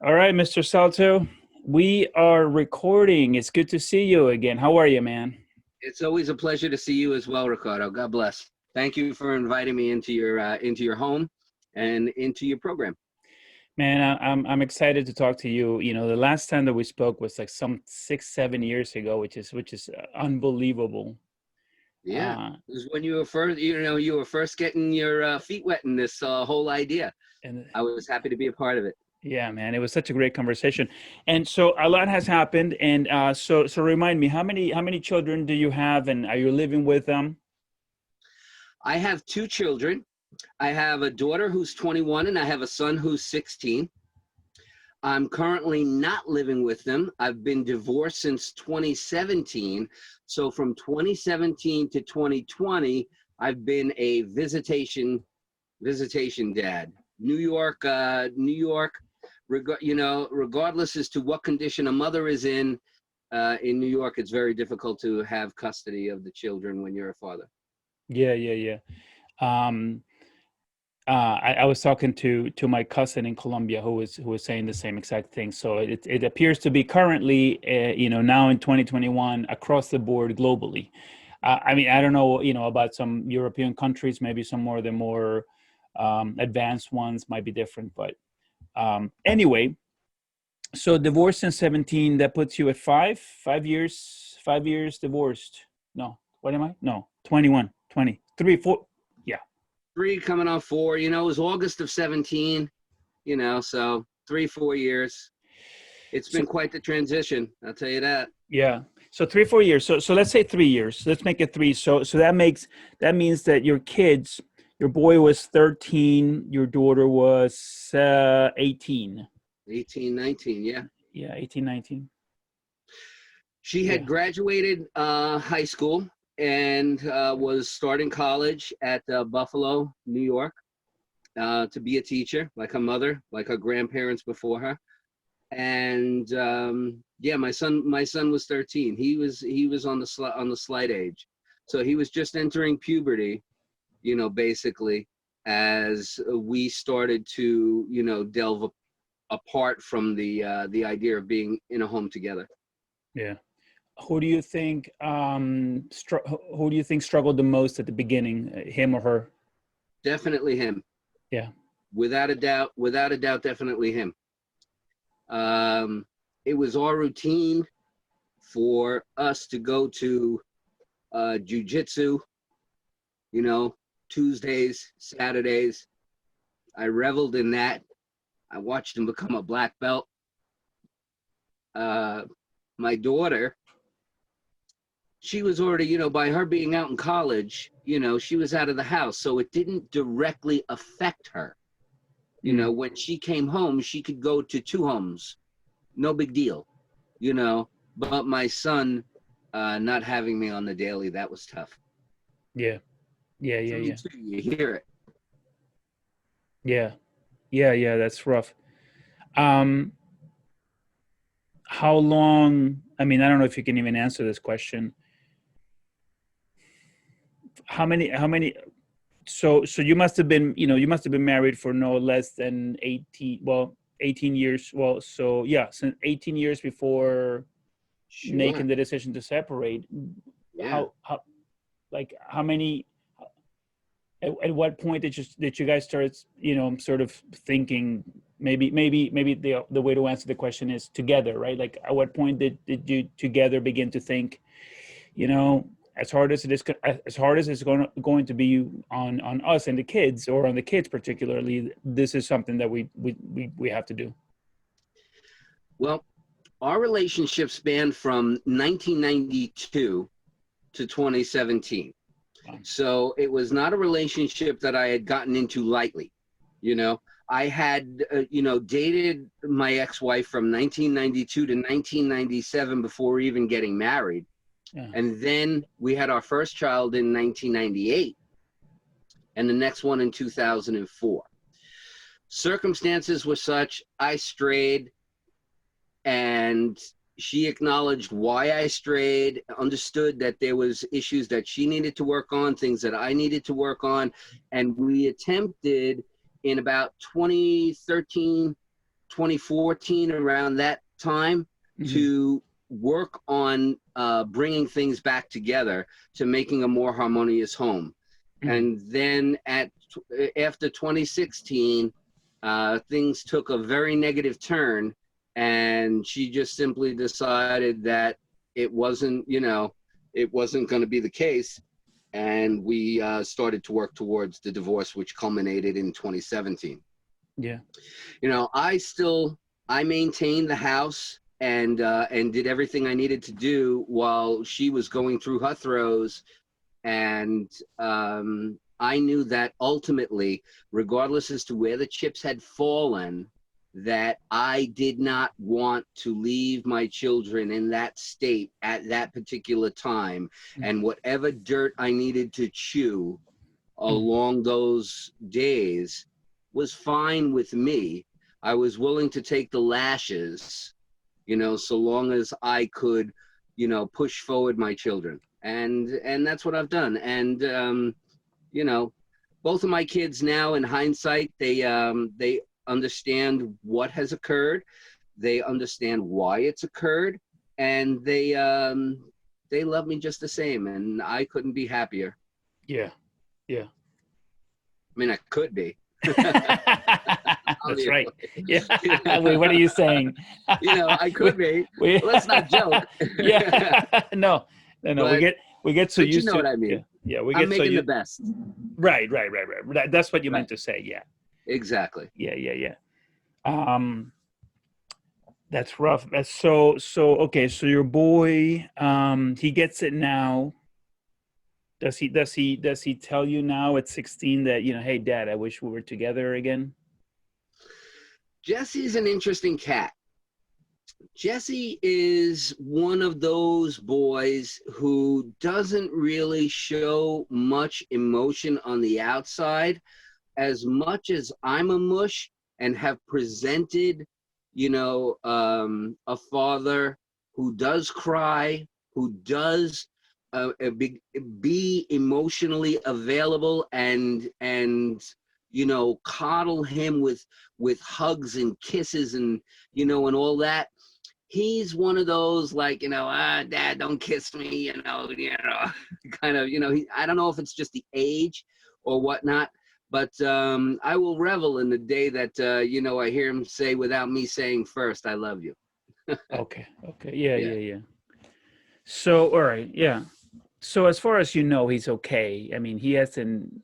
All right, Mr. Salto, we are recording. It's good to see you again. How are you, man? It's always a pleasure to see you as well, Ricardo. God bless. Thank you for inviting me into your home and into your program. Man, I'm excited to talk to you. You know, the last time that we spoke was like some 6, 7 years ago, which is unbelievable. Yeah, Uh, it was when you were first, you were first getting your feet wet in this whole idea. and I was happy to be a part of it. yeah, man, it was such a great conversation. And so a lot has happened. And so remind me, how many children do you have, and are you living with them? I have two children. I have a daughter who's 21 and I have a son who's 16. I'm currently not living with them. I've been divorced since 2017. So from 2017 to 2020, I've been a visitation dad. New York, regardless as to what condition a mother is in New York, it's very difficult to have custody of the children when you're a father. Yeah, yeah, yeah. Um, I was talking to my cousin in Colombia who was saying the same exact thing. So it appears to be currently, now in 2021 across the board globally. I mean, I don't know, about some European countries, maybe some more the more advanced ones might be different. But anyway, so divorced in 17, that puts you at 5 years divorced. No, what am I? No, 21, 20, 3, 4. Yeah. Three coming on four, it was August of 17, so 3, 4 years. It's So been quite the transition, I'll tell you that. yeah. So 3, 4 years. So let's say 3 years. Let's make it three. So that means that your kids, your boy was 13, your daughter was 18. 18, 19, yeah. Yeah, 18, 19. She had Yeah. graduated high school and was starting college at Buffalo, New York, to be a teacher, like her mother, like her grandparents before her. And yeah, my son was 13. He was on the slight age, so he was just entering puberty, basically, as we started to delve apart from the idea of being in a home together. Yeah. Who do you think who do you think struggled the most at the beginning, him or her? Definitely him. Yeah. Without a doubt, definitely him. It was our routine for us to go to jujitsu, you know, Tuesdays, Saturdays. I reveled in that. I watched him become a black belt. Uh, my daughter, she was already, by her being out in college, she was out of the house. So it didn't directly affect her. Mm. When she came home, she could go to two homes. No big deal, you know. But my son not having me on the daily, that was tough. Yeah. Yeah, yeah, For me yeah. too, you hear it. Yeah. Yeah, yeah, that's rough. Um, how long, I mean, I don't know if you can even answer this question. How many so you must have been married for no less than 18, well, 18 years. Well, so yeah, since 18 years before making Sure. the decision to separate. Yeah. How like how many at what point did you guys start, sort of thinking, maybe the way to answer the question is together, right? Like at what point did you together begin to think, you know, as hard as it's going to be on us and the kids, or on the kids particularly, this is something that we have to do. Well, our relationship spanned from 1992 to 2017. Wow. So it was not a relationship that I had gotten into lightly. You know, I had, dated my ex-wife from 1992 to 1997 before even getting married. Yeah. And then we had our first child in 1998 and the next one in 2004. Circumstances were such, I strayed, and she acknowledged why I strayed, understood that there was issues that she needed to work on, things that I needed to work on. And we attempted in about 2013 2014, around that time, to work on bringing things back together, to making a more harmonious home. And then after 2016, things took a very negative turn, and she just simply decided that it wasn't going to be the case. And we started to work towards the divorce, which culminated in 2017. Yeah. I maintained the house and did everything I needed to do while she was going through her throes. And I knew that ultimately, regardless as to where the chips had fallen, that I did not want to leave my children in that state at that particular time. And whatever dirt I needed to chew along those days was fine with me. I was willing to take the lashes, so long as I could, push forward my children. And that's what I've done. And both of my kids now, in hindsight, they understand what has occurred. They understand why it's occurred, and they love me just the same. And I couldn't be happier. Yeah. Yeah. I mean, I could be. That's right. Yeah. Wait, what are you saying? I could be. Let's not joke. Yeah. No. But, we get so used to. What I mean. Yeah. We I'm get making the best. Right. That's what you meant to say. Yeah. Exactly. Yeah. That's rough. That's so okay. So your boy, he gets it now. Does he tell you now at 16 that, hey, Dad, I wish we were together again? Jesse's an interesting cat. Jesse is one of those boys who doesn't really show much emotion on the outside, as much as I'm a mush and have presented, a father who does cry, who does be emotionally available and coddle him with hugs and kisses and and all that. He's one of those, like, Dad, don't kiss me, kind of, I don't know if it's just the age or whatnot, but I will revel in the day that I hear him say, without me saying first, I love you. Okay. Yeah. So, all right. Yeah. So as far as he's okay. I mean, he hasn't.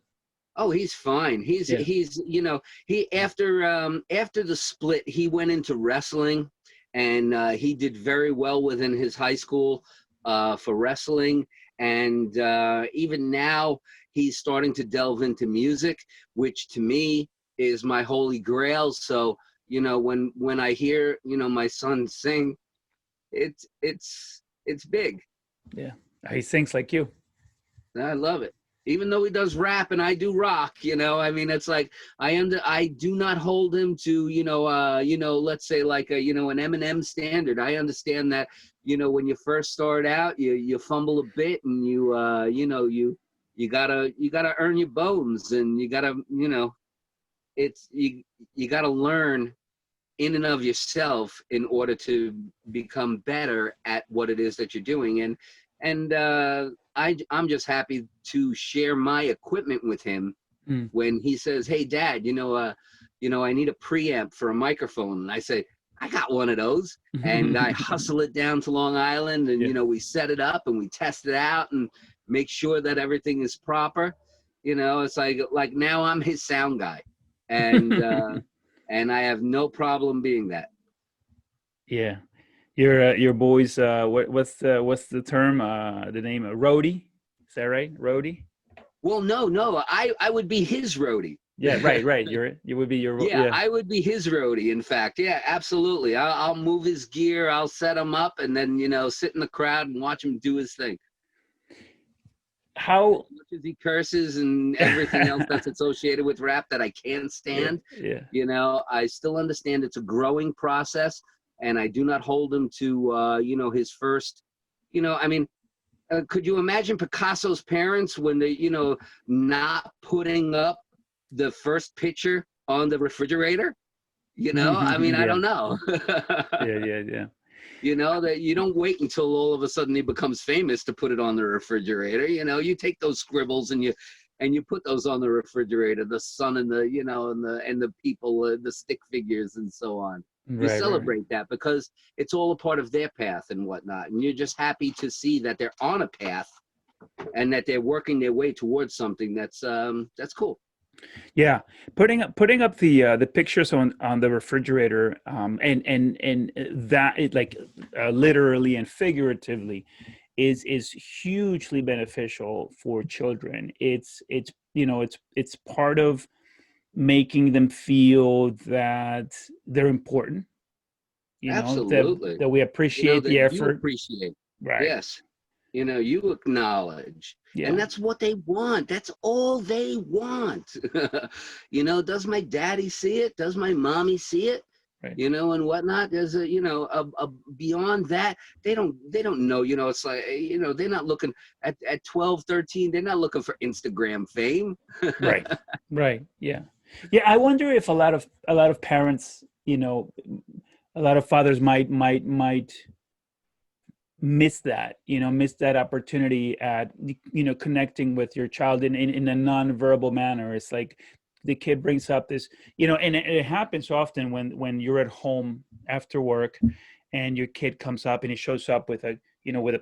Oh, he's fine. He's he after the split, he went into wrestling, and he did very well within his high school for wrestling. And even now, he's starting to delve into music, which to me is my holy grail. So when I hear my son sing, it's big. Yeah, he sings like you. I love it. Even though he does rap and I do rock, I mean, it's like I do not hold him to, let's say like an Eminem standard. I understand that, when you first start out, you fumble a bit, and you gotta earn your bones, and you gotta, you gotta learn in and of yourself in order to become better at what it is that you're doing. And I'm just happy to share my equipment with him when he says, "Hey, Dad, I need a preamp for a microphone." And I say, "I got one of those," and I hustle it down to Long Island, and we set it up and we test it out and make sure that everything is proper. It's like now I'm his sound guy, and and I have no problem being that. Yeah. Your boys, what's the term, the name, roadie? Is that right? Roadie? Well, no, I would be his roadie. Yeah, right. You would be your. Yeah, I would be his roadie. In fact, yeah, absolutely. I'll move his gear, I'll set him up, and then sit in the crowd and watch him do his thing. How as much as he curses and everything else that's associated with rap that I can't stand. Yeah. I still understand it's a growing process. And I do not hold him to, his first, I mean, could you imagine Picasso's parents when they, not putting up the first picture on the refrigerator? I mean, I Yeah, don't know. yeah, yeah, yeah. That you don't wait until all of a sudden he becomes famous to put it on the refrigerator. You take those scribbles and you put those on the refrigerator, the sun and the people, the stick figures and so on. You Right, right, right. celebrate that because it's all a part of their path and whatnot. And you're just happy to see that they're on a path and that they're working their way towards something that's cool. Yeah, putting up the pictures on the refrigerator, and that it like literally and figuratively is hugely beneficial for children. It's part of making them feel that they're important. That Absolutely. that we appreciate That the you effort. appreciate. Right. Yes. You acknowledge. And Yeah. that's what they want. That's all they want. Does my daddy see it? Does my mommy see it? Right. And whatnot. There's a beyond that, they don't know, it's like, they're not looking at 12, 13, they're not looking for Instagram fame. Right. Right. Yeah. Yeah. I wonder if a lot of parents, a lot of fathers might miss that opportunity at connecting with your child in a non-verbal manner. It's like the kid brings up this, and it happens often when you're at home after work and your kid comes up and he shows up with a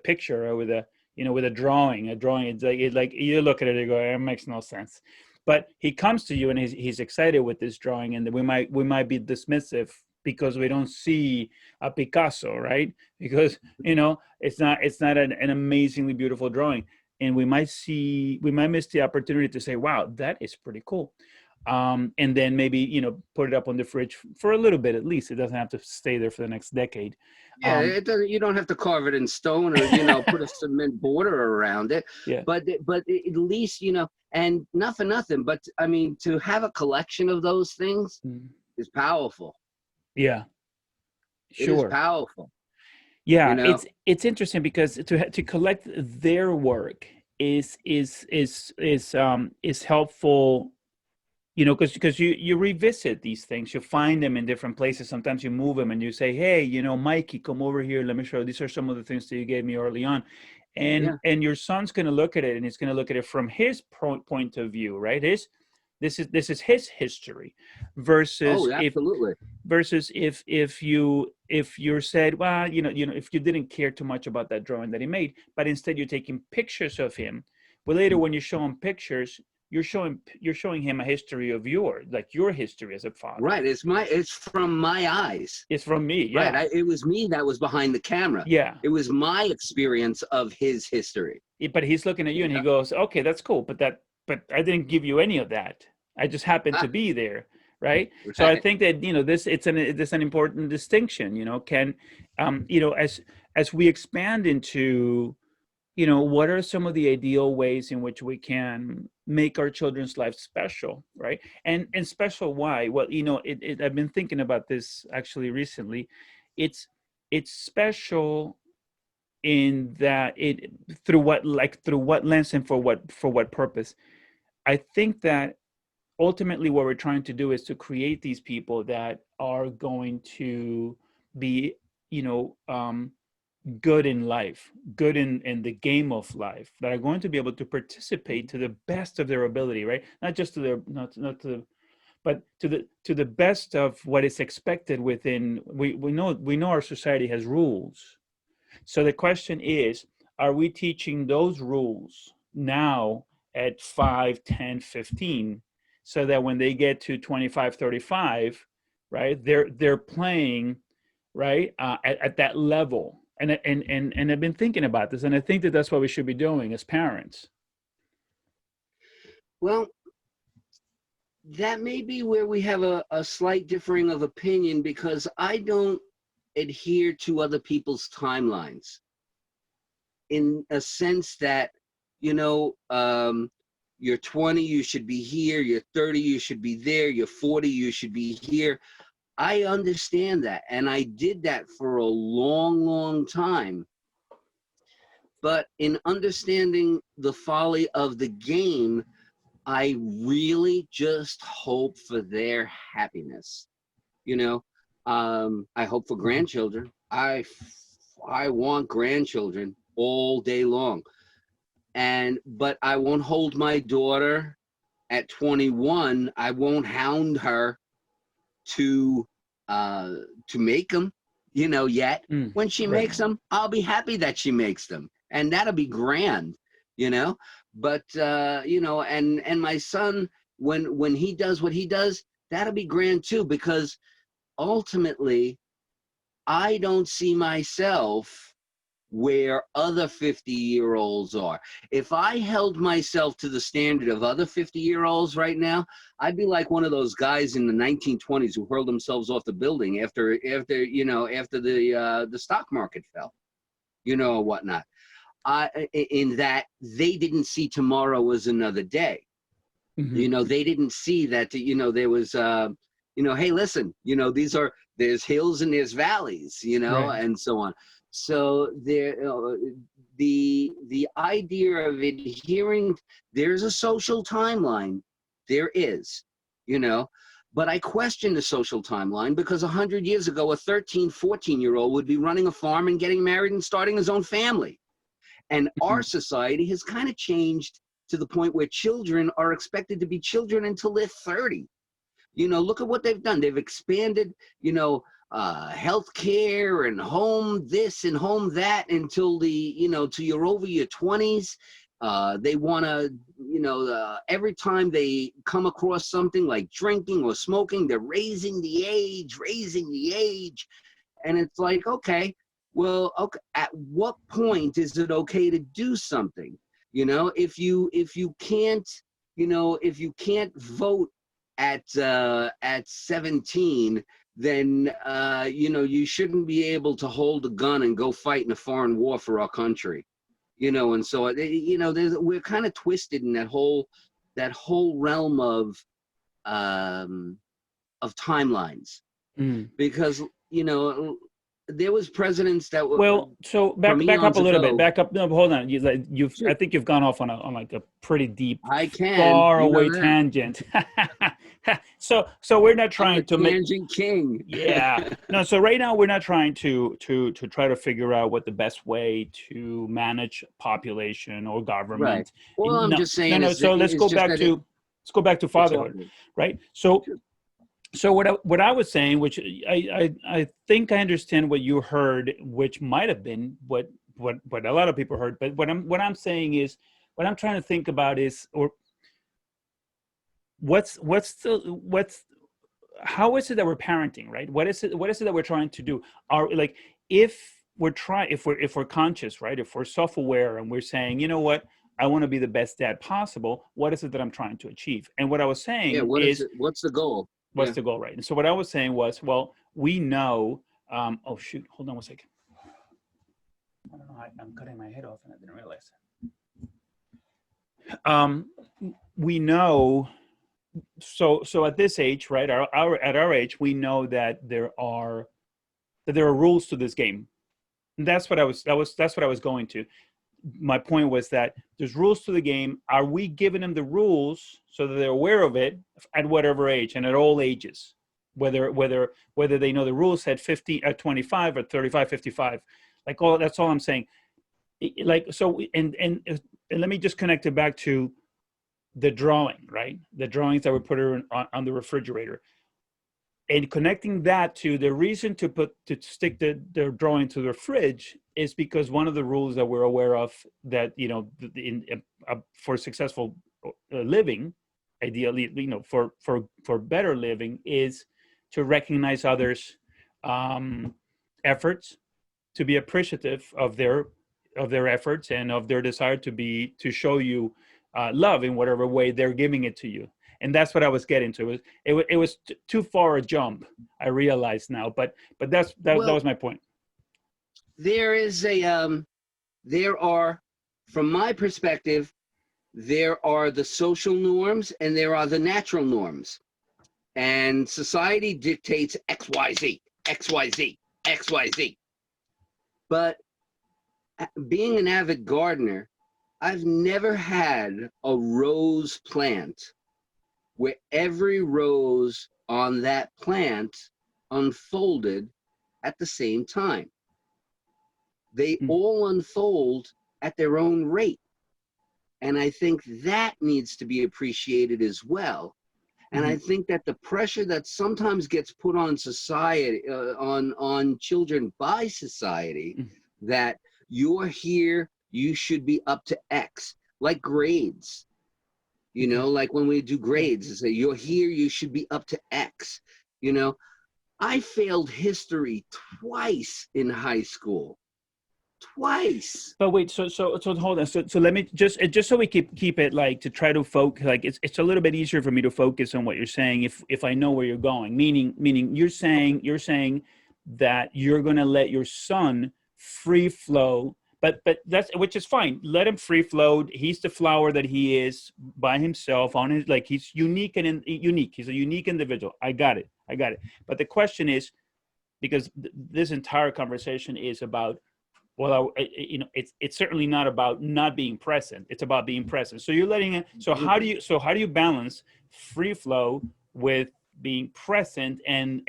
picture or with a drawing. It's like you look at it and go, it makes no sense. But he comes to you and he's excited with this drawing, and we might be dismissive because we don't see a Picasso, right? Because it's not an amazingly beautiful drawing, and we might miss the opportunity to say, wow, that is pretty cool. And then maybe put it up on the fridge for a little bit at least. It doesn't have to stay there for the next decade. Yeah, um you don't have to carve it in stone or put a cement border around it, yeah. but at least and not for nothing, but I mean, to have a collection of those things Mm. is powerful. Yeah, It is sure. powerful. you Yeah, know it's interesting because to collect their work is helpful. Because you revisit these things, you find them in different places. Sometimes you move them and you say, hey, Mikey, come over here, let me show you, these are some of the things that you gave me early on. and yeah. and your son's going to look at it, and he's going to look at it from his point of view, right? This is his history, versus Oh, absolutely. if you're said, well, if you didn't care too much about that drawing that he made, but instead you're taking pictures of him. Well, later when you show him pictures, you're showing him a history of your history as a father. Right. It's from my eyes. It's from me. Right. Yeah. It was me that was behind the camera. Yeah. It was my experience of his history. But he's looking at you You and he know? goes, okay, that's cool, but I didn't give you any of that. I just happened to Ah, be there, right? So I right. think that this an important distinction. Can as we expand into, what are some of the ideal ways in which we can make our children's lives special, right? And special, why? Well, I've been thinking about this actually recently. It's special in that it through what lens and for what purpose. I think that ultimately what we're trying to do is to create these people that are going to be, you know good in life, good in the game of life, that are going to be able to participate to the best of their ability, right? Not just to their not to but to the best of what is expected within. We know our society has rules. So the question is, are we teaching those rules now at 5, 10, 15, so that when they get to 25, 35, right, they're playing, right, at that level. And I've been thinking about this, and I think that that's what we should be doing as parents. Well, that may be where we have a slight differing of opinion because I don't adhere to other people's timelines in a sense that, you know, um, you're 20, you should be here. You're 30, you should be there. You're 40, you should be here. I understand that. And I did that for a long, long time. But in understanding the folly of the game, I really just hope for their happiness. you know. I hope for Mhm. grandchildren. I want grandchildren all day long. But I won't hold my daughter at 21. I won't hound her to uh to make them, yet. Mm, When she right. makes them, I'll be happy that she makes them, and that'll be grand, you know. But and my son, when he does what he does, that'll be grand too, because ultimately I don't see myself where other 50-year-olds are. If I held myself to the standard of other 50-year-olds right now, I'd be like one of those guys in the 1920s who hurled themselves off the building after the stock market fell, or whatnot. In that they didn't see tomorrow as another day. Hmm. They didn't see that, there was, hey, listen, there's hills and there's valleys, Right. and so on. So the idea of adhering, there's a social timeline. There is, you know, but I question the social timeline, because 100 years ago, a 13, 14-year-old would be running a farm and getting married and starting his own family. And our Mhm. society has kind of changed to the point where children are expected to be children until they're 30. Look at what they've done. They've expanded, healthcare and home this and home that until till you're over your 20s. They want to, every time they come across something like drinking or smoking, they're raising the age, raising the age. And it's like, okay, well, okay, at what point is it okay to do something? If you can't, if you can't vote at 17, then you shouldn't be able to hold a gun and go fight in a foreign war for our country. And so we're kind of twisted in that whole realm um, of timelines, Mm. because there was presidents that were Well, so from back up a eons little bit. ago. Back up. No, hold on. You've I Shoot, think you've gone off on like a pretty deep, I can, far you know away that. tangent. So we're not I'm the trying to make. tangent king. Yeah. No, so right now we're not trying to try to figure out what the best way to manage population or Right. government. Well, I'm No, just no, saying, no. So it's just that let's go back to it's all fatherhood, good. right? So Sure. so what I was saying, which I think I understand what you heard, which might have been what a lot of people heard, but what I'm saying is, what I'm trying to think about is, or what's how is it that we're parenting, right? What is it that we're trying to do? Are like, if we're conscious, right? If we're self-aware and we're saying, you know what, I want to be the best dad possible, what is it that I'm trying to achieve? And what I was Yeah. saying What is is, it? What's the goal? what's Yeah. the goal, right? And so what I was saying was, well, we know. Oh shoot, hold on one second. I don't know. I'm cutting my head off, and I didn't realize. Um, we know. So at this age, right? At our age, we know that there are rules to this game. And that's what I was going to. My point was that there's rules to the game. Are we giving them the rules so that they're aware of it at whatever age and at all ages? Whether they know the rules at 50, at 25, or 35, 55. Like, all that's all I'm saying. Like, so, and let me just connect it back to the drawing, right? The drawings that were put on the refrigerator, and connecting that to the reason to stick the drawing to the fridge is because one of the rules that we're aware of, that for successful living, ideally, for better living, is to recognize others' um, efforts, to be appreciative of their efforts and of their desire to show you love in whatever way they're giving it to you. And that's what I was getting to. It was too far a jump, I realize now, but that Well, was my point. there is there are, from my perspective, there are the social norms and there are the natural norms. And society dictates XYZ, XYZ, XYZ. But being an avid gardener, I've never had a rose plant where every rose on that plant unfolded at the same time. They Mm, all unfold at their own rate. And I think that needs to be appreciated as well. And I mhm, think that the pressure that sometimes gets put on society, on children by society, mm, that you're here, you should be up to X, like grades. You okay. know, like when we do Yeah. grades, it's say you're here, you should be up to X. You know, I failed history twice in high school, twice. But wait, so hold on. So let me just so we keep it like to try to focus. Like it's a little bit easier for me to focus on what you're saying if I know where you're going. Meaning Okay. you're saying that you're gonna let your son free flow. But that's which is fine. Let him free flow. He's the flower that he is by himself on his like he's unique and unique. He's a unique individual. I got it. I got it. But the question is because this entire conversation is about well you know it's certainly not about not being present, it's about being present. So you're letting it, Mhm. so how do you balance free flow with being present and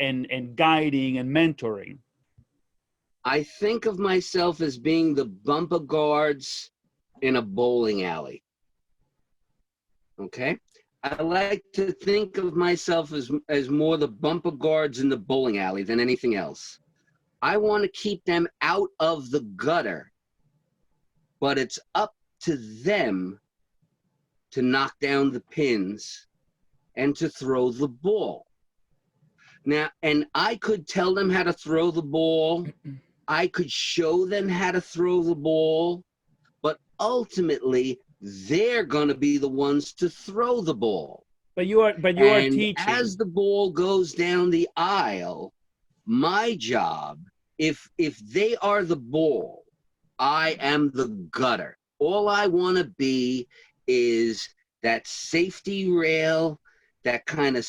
guiding and mentoring? I think of myself as being the bumper guards in a bowling alley. Okay. I like to think of myself as more the bumper guards in the bowling alley than anything else. I want to keep them out of the gutter, but it's up to them to knock down the pins and to throw the ball. Now, and I could tell them how to throw the ball. I could show them how to throw the ball, but ultimately they're going to be the ones to throw the ball. But you are And teaching. as the ball goes down the aisle, my job, if they are the ball, I am the gutter. All I want to be is that safety rail that kind of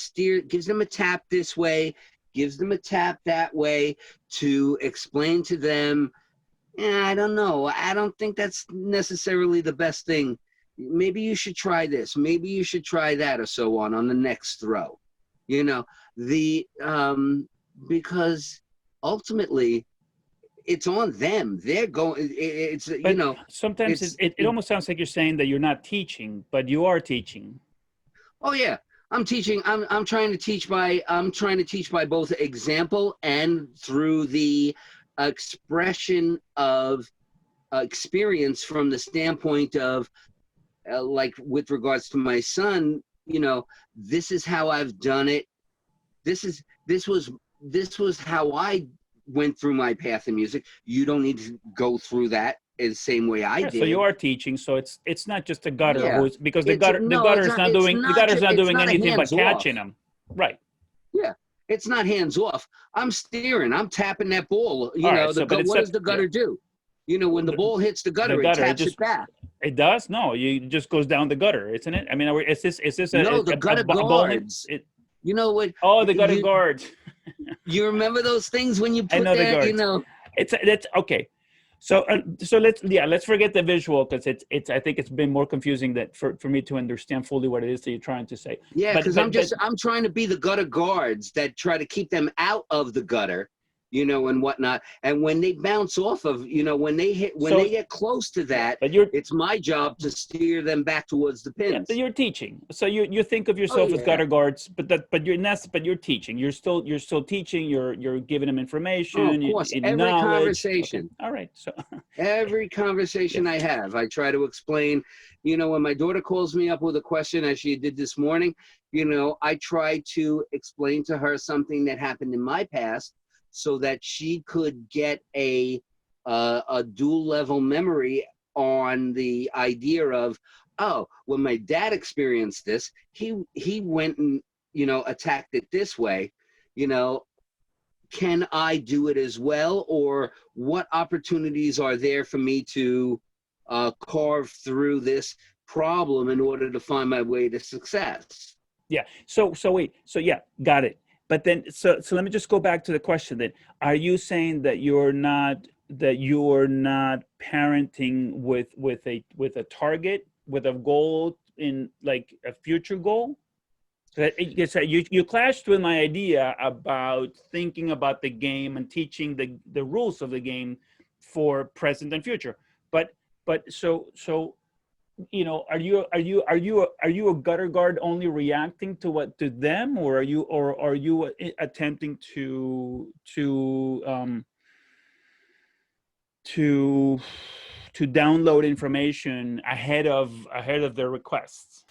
gives them a tap this way, gives them a tap that way to explain to them, I don't know. I don't think that's necessarily the best thing. Maybe you should try this. Maybe you should try that, or so on the next throw. You know, the because ultimately it's on them. They're going. It's you But know, sometimes it's it almost sounds like you're saying that you're not teaching, but you are teaching. oh yeah. I'm teaching. I'm trying to teach by both example and through the expression of experience from the standpoint of like with regards to my son, this is how I've done it. This is this was how I went through my path in music. You don't need to go through that in the same way I Yeah, so you did. are teaching. So it's not just the gutter Yeah, who's because it's the no, gutter is not doing it's not a anything but hands off. catching them. Right. Yeah, it's not hands off. I'm steering. I'm tapping that ball. All right. So but it's What a does the yeah. gutter do? When the ball hits the The gutter, it gutter. It taps just it back. it does no. You it just goes down the gutter, isn't it? I mean, is this No, the gutter a bowling? guards. You know what? Oh, the gutter You guards. you remember those things when you I put know the that? guards. It's okay. So let's forget the visual because it's I think it's been more confusing that for me to understand fully what it is that you're trying to say. Yeah, But because but I'm trying to be the gutter guards that try to keep them out of the gutter, and whatnot. And when they bounce off of, when so they get close to yeah, that, but you're it's my job to steer them back towards the yeah, but pins. you're teaching. So you think of Oh yourself as yeah. gutter guards, but you're not. But you're teaching. You're still teaching. You're giving them Oh, of information, course. Every knowledge. Okay, conversation. all right. So Every yeah, conversation I have, I try to explain. When my daughter calls me up with a question, as she did this morning, I try to explain to her something that happened in my past, so that she could get a dual level memory on the idea of, oh, when my dad experienced this, he went and attacked it this way. You know, can I do it as well? Or what opportunities are there for me to carve through this problem in order to find my way to success? yeah. So wait. So yeah, got it. But then so let me just go back to the question. Then are you saying that you're not parenting with a target with a goal in like a future goal? You clashed with my idea about thinking about the game and teaching the rules of the game for present and future. But are you a gutter guard only reacting to them, or are you attempting to to download information ahead of their requests?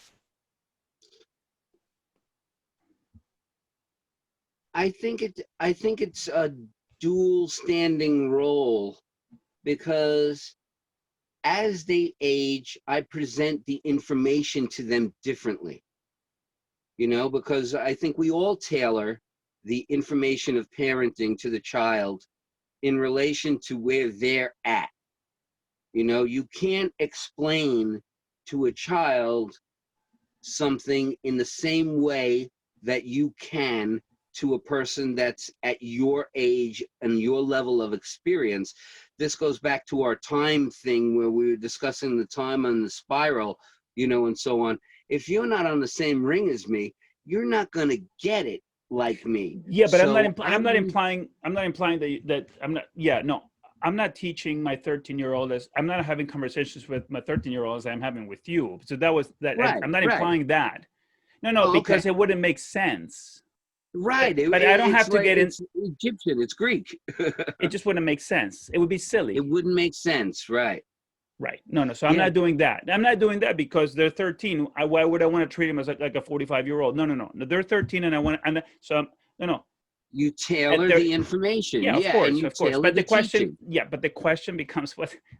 I think it's a dual standing role, because as they age, I present the information to them differently. Because I think we all tailor the information of parenting to the child in relation to where they're at. You can't explain to a child something in the same way that you can to a person that's at your age and your level of experience. This goes back to our time thing where we were discussing the time on the spiral, and so on. If you're not on the same ring as me, you're not going to get it like me. Yeah, but So I'm not implying that I'm not. Yeah, no, I'm not teaching my 13-year-old as I'm not having conversations with my 13-year-old as I'm having with you. So that was that. right, I'm not right. implying that. No, Oh, okay. because it wouldn't make sense. Right. But I don't have to get in. It's Egyptian. It's Greek. It just wouldn't make sense. It would be silly. It wouldn't make sense. Right. Right. No. So I'm not doing that. I'm not doing that because they're 13. Why would I want to treat them as like a 45-year-old? No. They're 13, and I want. And so no. You tailor the information. Yeah, And you of course. tailor But the question, teaching. but the question becomes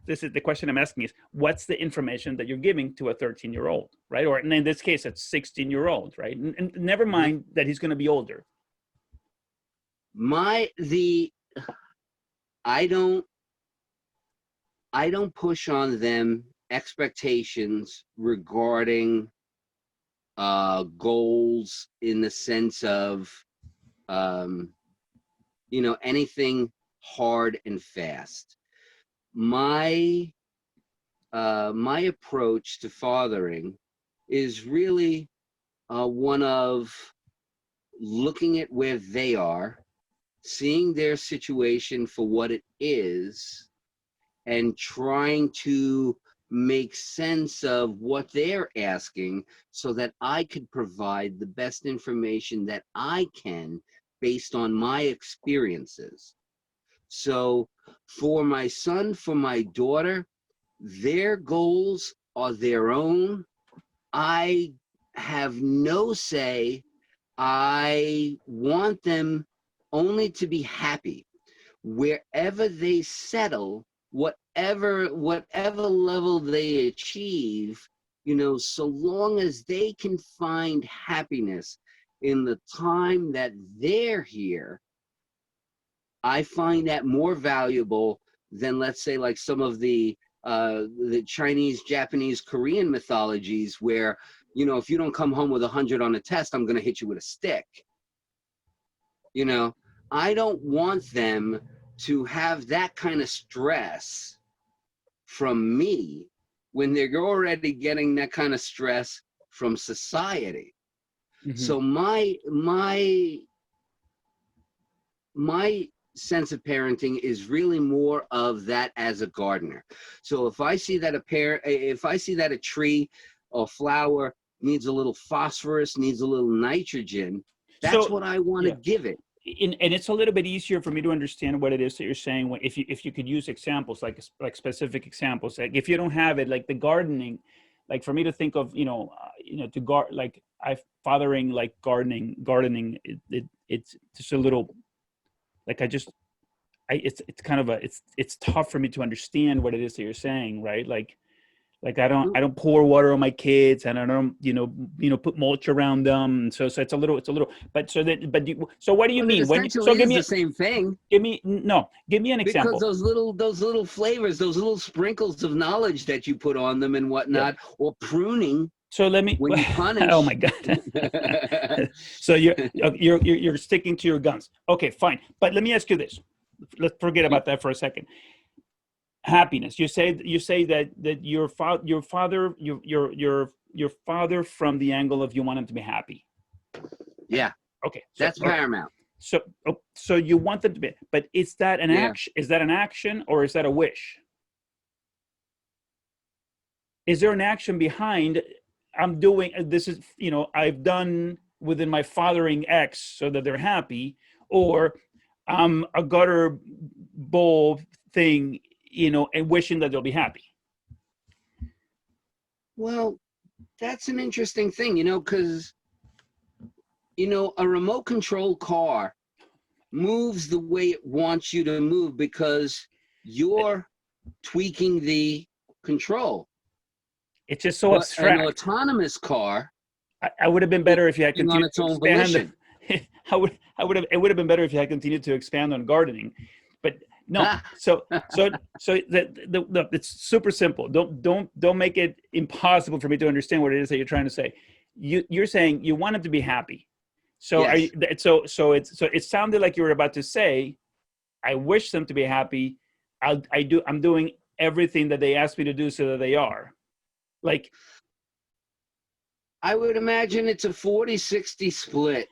this is the question I'm asking is what's the information that you're giving to a 13-year-old, right? Or in this case, a 16-year-old, right? And never mind that he's going to be older. I don't push on them expectations regarding goals in the sense of anything hard and fast. My approach to fathering is really one of looking at where they are, seeing their situation for what it is, and trying to make sense of what they're asking so that I could provide the best information that I can based on my experiences. So for my son, for my daughter, their goals are their own. I have no say. I want them only to be happy. Wherever they settle, whatever level they achieve, so long as they can find happiness in the time that they're here, I find that more valuable than, let's say, like some of the Chinese, Japanese, Korean mythologies where, if you don't come home with 100 on a test, I'm going to hit you with a stick. I don't want them to have that kind of stress from me when they're already getting that kind of stress from society. Mm-hmm. So my sense of parenting is really more of that as a gardener. So if I see that a tree or flower needs a little phosphorus, needs a little nitrogen, that's what I want to give it. And it's a little bit easier for me to understand what it is that you're saying if you could use examples like specific examples. Like if you don't have it, like the gardening, like for me to think of to like fathering, like gardening it's just a little like it's kind of it's tough for me to understand what it is that you're saying, right? Like I don't pour water on my kids, and I don't put mulch around them. So it's a little so what do you mean when so give me the same thing? Give me an example. Because those little flavors, those little sprinkles of knowledge that you put on them and whatnot, or pruning. So let me. When you punish. Oh my God. So you're sticking to your guns. Okay, fine. But let me ask you this. Let's forget about that for a second. Happiness. You say that your father from the angle of you want him to be happy. Yeah, Okay. So, that's paramount. so you want them to be, but is that an Yeah. action? Is that an action or is that a wish? Is there an action behind I'm doing this is, I've done within my fathering X so that they're happy, or I'm a gutter bowl thing, and wishing that they'll be happy? Well, that's an interesting thing, because, a remote control car moves the way it wants you to move because you're tweaking the control. It's just so But an abstract. autonomous car I would have been is better if you had acting on continued its to own expand. volition. It would have been better if you had continued to expand on gardening, but no. It's super simple. Don't make it impossible for me to understand what it is that you're trying to say. You're saying you want them to be happy. So are you, Yes. so it sounded like you were about to say, I wish them to be happy. I'm doing everything that they asked me to do so that they are. Like, I would imagine it's a 40-60 split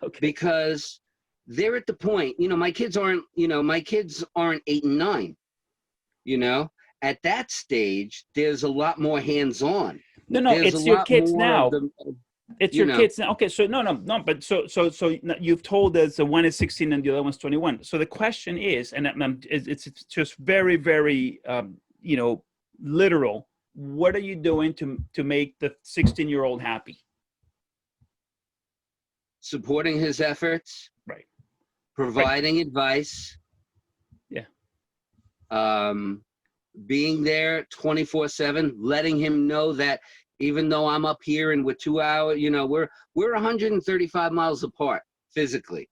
okay. because they're at the point, my kids aren't 8 and 9, at that stage, there's a lot more hands-on. No, There's a it's your lot kids more of now. the, It's your kids now. Okay, so no, but so you've told us the one is 16 and the other one's 21. So the question is, and it's just very, very, literal. What are you doing to make the 16-year-old happy? supporting his efforts, Right. providing advice, Yeah. Being there 24/7, letting him know that even though I'm up here and we're 2 hours, we're 135 miles apart physically.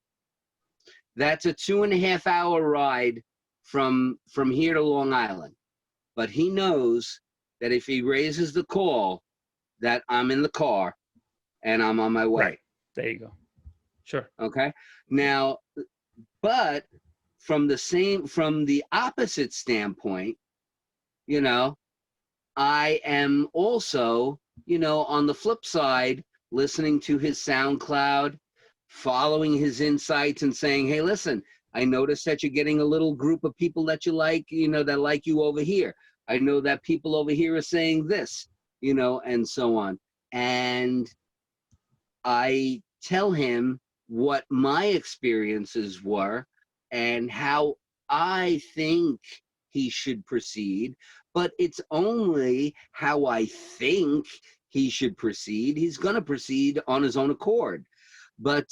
That's a 2.5 hour ride from here to Long Island. But he knows that if he raises the call, that I'm in the car and I'm on my way. Right. There you go. Sure. Okay. Now, but from the opposite standpoint, I am also, on the flip side, listening to his SoundCloud, following his insights and saying, hey, listen, I noticed that you're getting a little group of people that you like, that like you over here. I know that people over here are saying this, and so on. And I tell him what my experiences were and how I think he should proceed, but it's only how I think he should proceed. He's going to proceed on his own accord. But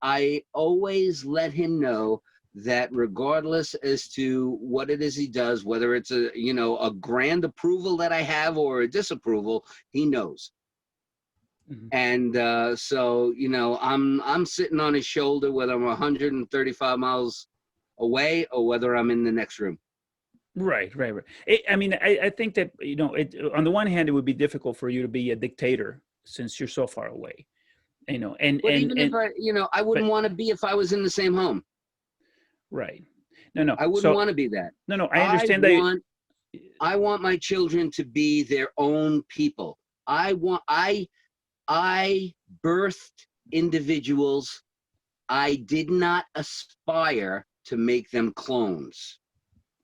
I always let him know that regardless as to what it is he does, whether it's a grand approval that I have or a disapproval, he knows. Mm-hmm. And so I'm sitting on his shoulder whether I'm 135 miles away or whether I'm in the next room. Right. I think that, on the one hand, it would be difficult for you to be a dictator since you're so far away, and But even if I wouldn't want to be if I was in the same home. Right. No. I wouldn't want to be that. No. I understand that. I want my children to be their own people. I birthed individuals. I did not aspire to make them clones.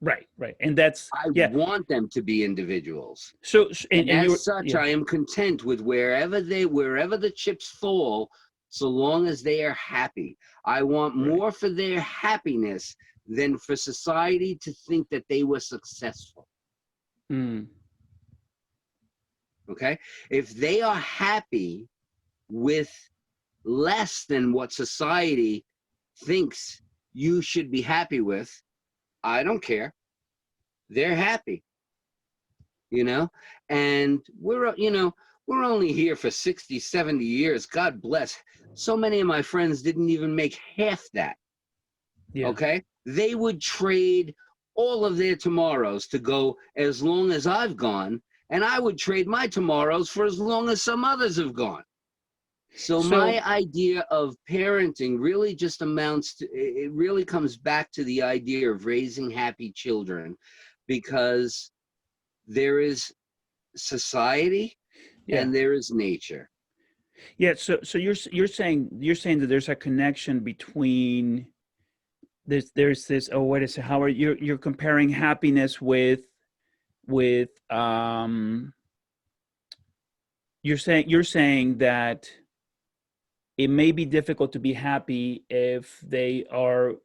Right. And that's, I want them to be individuals. So, and as such, I am content with wherever the chips fall, so long as they are happy. I want more for their happiness than for society to think that they were successful. Mm. Okay? If they are happy with less than what society thinks you should be happy with, I don't care. They're happy. And we're only here for 60, 70 years. God bless. So many of my friends didn't even make half that. Yeah. Okay? They would trade all of their tomorrows to go as long as I've gone, and I would trade my tomorrows for as long as some others have gone. So my idea of parenting really just it really comes back to the idea of raising happy children, because there is society and there is nature. Yeah. So you're saying that there's a connection between there's this, oh, what is it? How are you're comparing happiness with you're saying that it may be difficult to be happy if they are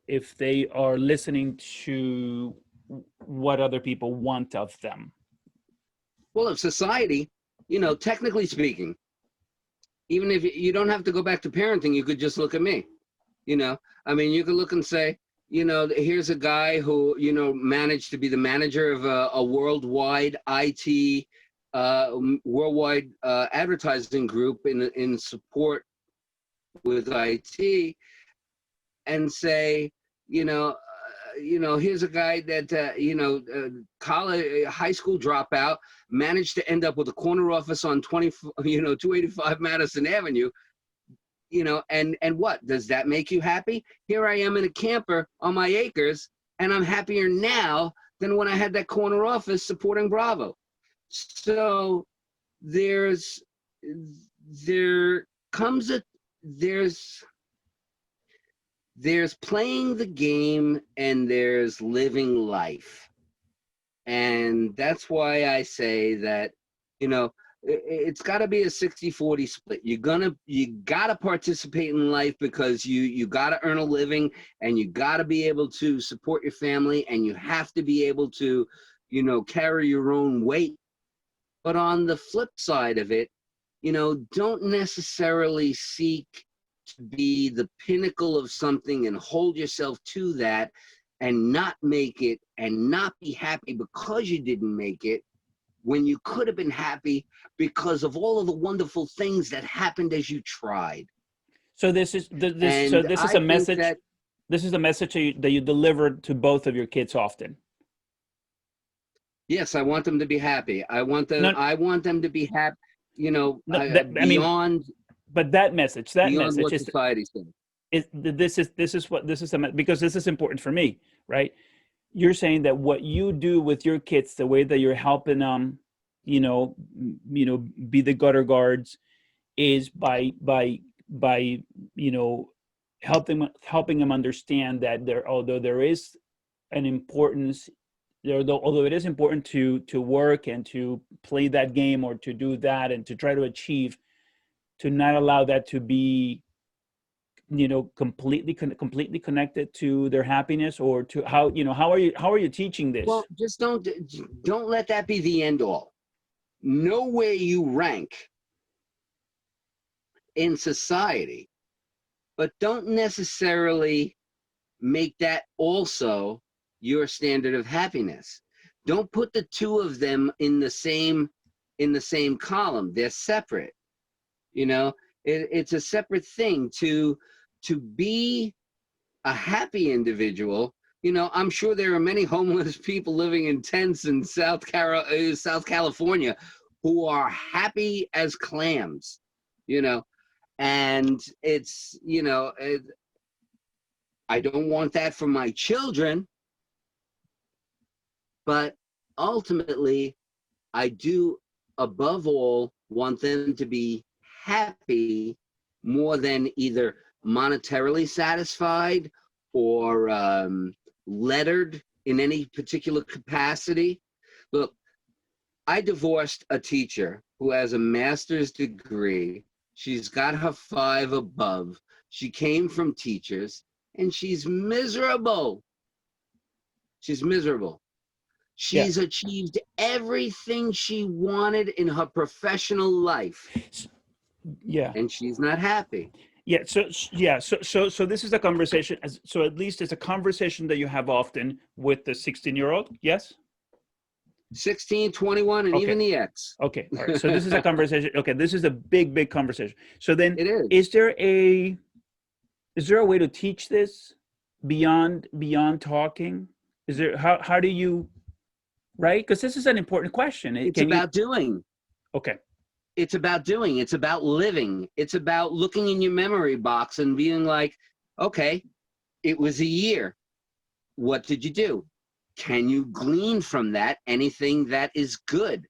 listening to what other people want of them. Well, if society, technically speaking, even if you don't have to go back to parenting, you could just look at me. I mean, you could look and say, here's a guy who, managed to be the manager of a worldwide IT, worldwide advertising group in support with IT, and say, here's a guy that, college, high school dropout, managed to end up with a corner office on 285 Madison Avenue. And what does that make you happy? Here I am in a camper on my acres, and I'm happier now than when I had that corner office supporting Bravo. So there's there comes a there's playing the game and there's living life. And that's why I say that, it's got to be a 60-40 split. You got to participate in life because you got to earn a living, and you got to be able to support your family, and you have to be able to, carry your own weight. But on the flip side of it, don't necessarily seek to be the pinnacle of something and hold yourself to that and not make it and not be happy because you didn't make it, when you could have been happy because of all of the wonderful things that happened as you tried. So this is this so And this is I a think message. that, This is a message that you deliver to both of your kids often. yes, I want them to be happy. No, I want them to be happy, no, I mean, beyond but that message what society says. because this is important for me, right? You're saying that what you do with your kids, the way that you're helping them, be the gutter guards, is by you know helping them understand that although there is an importance although it is important to work and to play that game or to do that and to try to achieve, to not allow that to be completely connected to their happiness, or to how are you teaching this? Well, just don't let that be the end all. Know where you rank in society, but don't necessarily make that also your standard of happiness. Don't put the two of them in the same column. They're separate. It's a separate thing to be a happy individual. I'm sure there are many homeless people living in tents in South California who are happy as clams, and I don't want that for my children, but ultimately I do, above all, want them to be happy more than either monetarily satisfied or lettered in any particular capacity. Look, I divorced a teacher who has a master's degree. She's got her 5 above. She came from teachers, and she's miserable. She's miserable. Yeah. She's achieved everything she wanted in her professional life, Yeah. and she's not happy. So this is a conversation, so at least it's a conversation that you have often with the 16-year-old. Yes. 16, 21, and Okay. even the ex. Okay. All right. So this is a conversation. Okay. This is a big conversation. So then, It is. is there a way to teach this beyond talking? Is there, how do you, right? Because this is an important question. It's Can you? about doing. Okay. It's about doing. It's about living. It's about looking in your memory box and being like, okay, it was a year. What did you do? Can you glean from that anything that is good?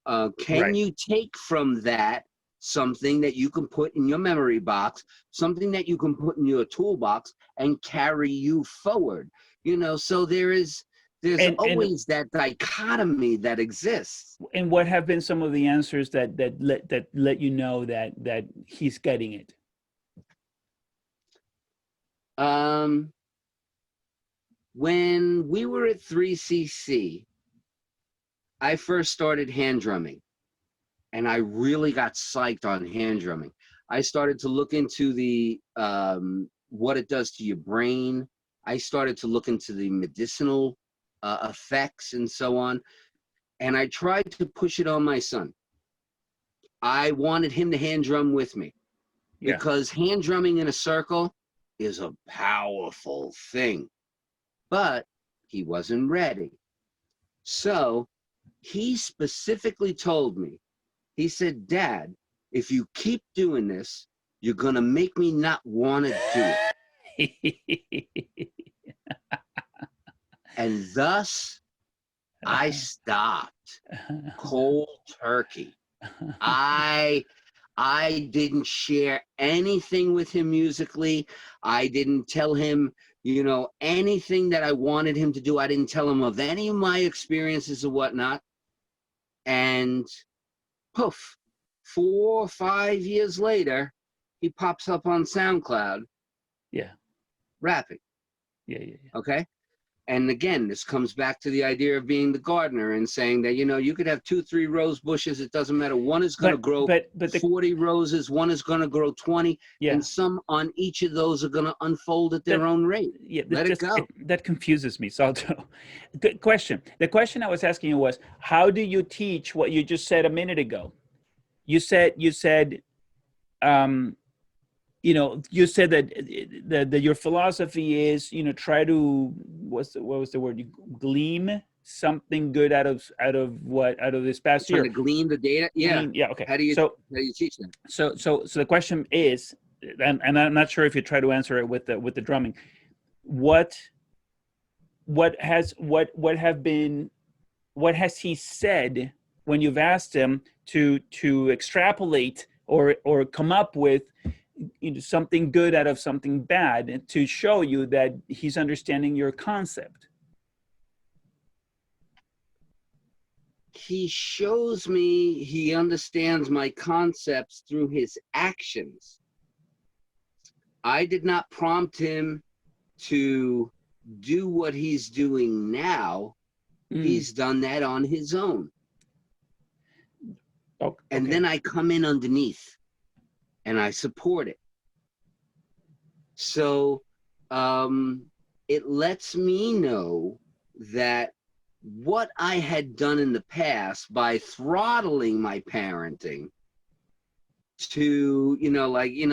Can Right. you take from that something that you can put in your memory box, something that you can put in your toolbox and carry you forward. So there's and always that dichotomy that exists. and what have been some of the answers that let you know that he's getting it? When we were at 3cc, I first started hand drumming, and I really got psyched on hand drumming. I started to look into the what it does to your brain. I started to look into the medicinal effects and so on, and I tried to push it on my son. I wanted him to hand drum with me, Yeah. because hand drumming in a circle is a powerful thing, but he wasn't ready. So he specifically told me, he said, "Dad, if you keep doing this, you're going to make me not want to do it." And thus, I stopped cold turkey. I didn't share anything with him musically. I didn't tell him, anything that I wanted him to do. I didn't tell him of any of my experiences or whatnot. And poof, 4 or 5 years later, he pops up on SoundCloud Yeah. rapping. Yeah. Okay. And again, this comes back to the idea of being the gardener and saying that, you could have 2, 3 rose bushes. It doesn't matter. One is going to grow but 40 roses. One is going to grow 20. Yeah. And some on each of those are going to unfold at their own rate. Yeah, Let it go. That confuses me, Salto. Good question. The question I was asking you was, how do you teach what you just said a minute ago? You said, you said that your philosophy is, try to, what was the word? You glean something good out of this past year. Trying to glean the data. Yeah. Yeah. Okay. How do you teach them? So the question is, and I'm not sure if you try to answer it with the drumming. What has he said when you've asked him to extrapolate or come up with something good out of something bad, and to show you that he's understanding your concept? He shows me he understands my concepts through his actions. I did not prompt him to do what he's doing now. He's done that on his own. Okay. And then I come in underneath and I support it. So it lets me know that what I had done in the past by throttling my parenting to,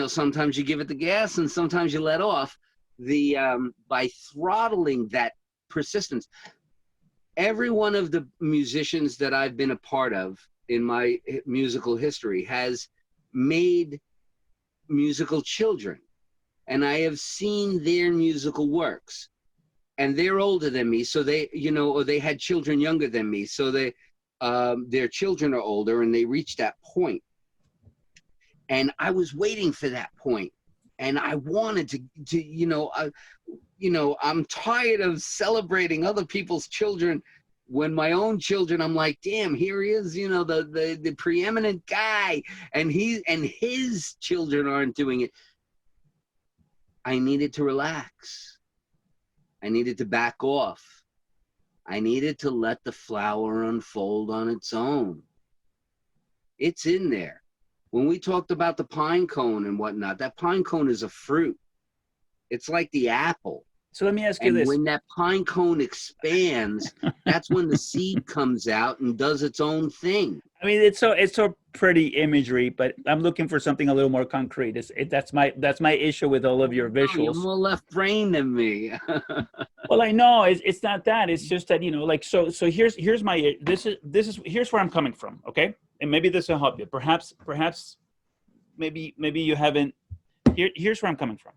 sometimes you give it the gas and sometimes you let off, by throttling that persistence. Every one of the musicians that I've been a part of in my musical history has made musical children, and I have seen their musical works. And they're older than me, so they, or they had children younger than me, so their children are older, and they reached that point. And I was waiting for that point, and I wanted to I'm tired of celebrating other people's children when my own children, I'm like, damn, here he is, the preeminent guy, and his children aren't doing it. I needed to relax. I needed to back off. I needed to let the flower unfold on its own. It's in there. When we talked about the pine cone and whatnot, that pine cone is a fruit. It's like the apple. So let me ask you and this. When that pine cone expands, that's when the seed comes out and does its own thing. I mean, it's so pretty imagery, but I'm looking for something a little more concrete. That's my issue with all of your visuals. You're more left brain than me. Well, I know it's not that. It's just that, so here's my, here's where I'm coming from. Okay. And maybe this will help you. Perhaps maybe you haven't, here's where I'm coming from.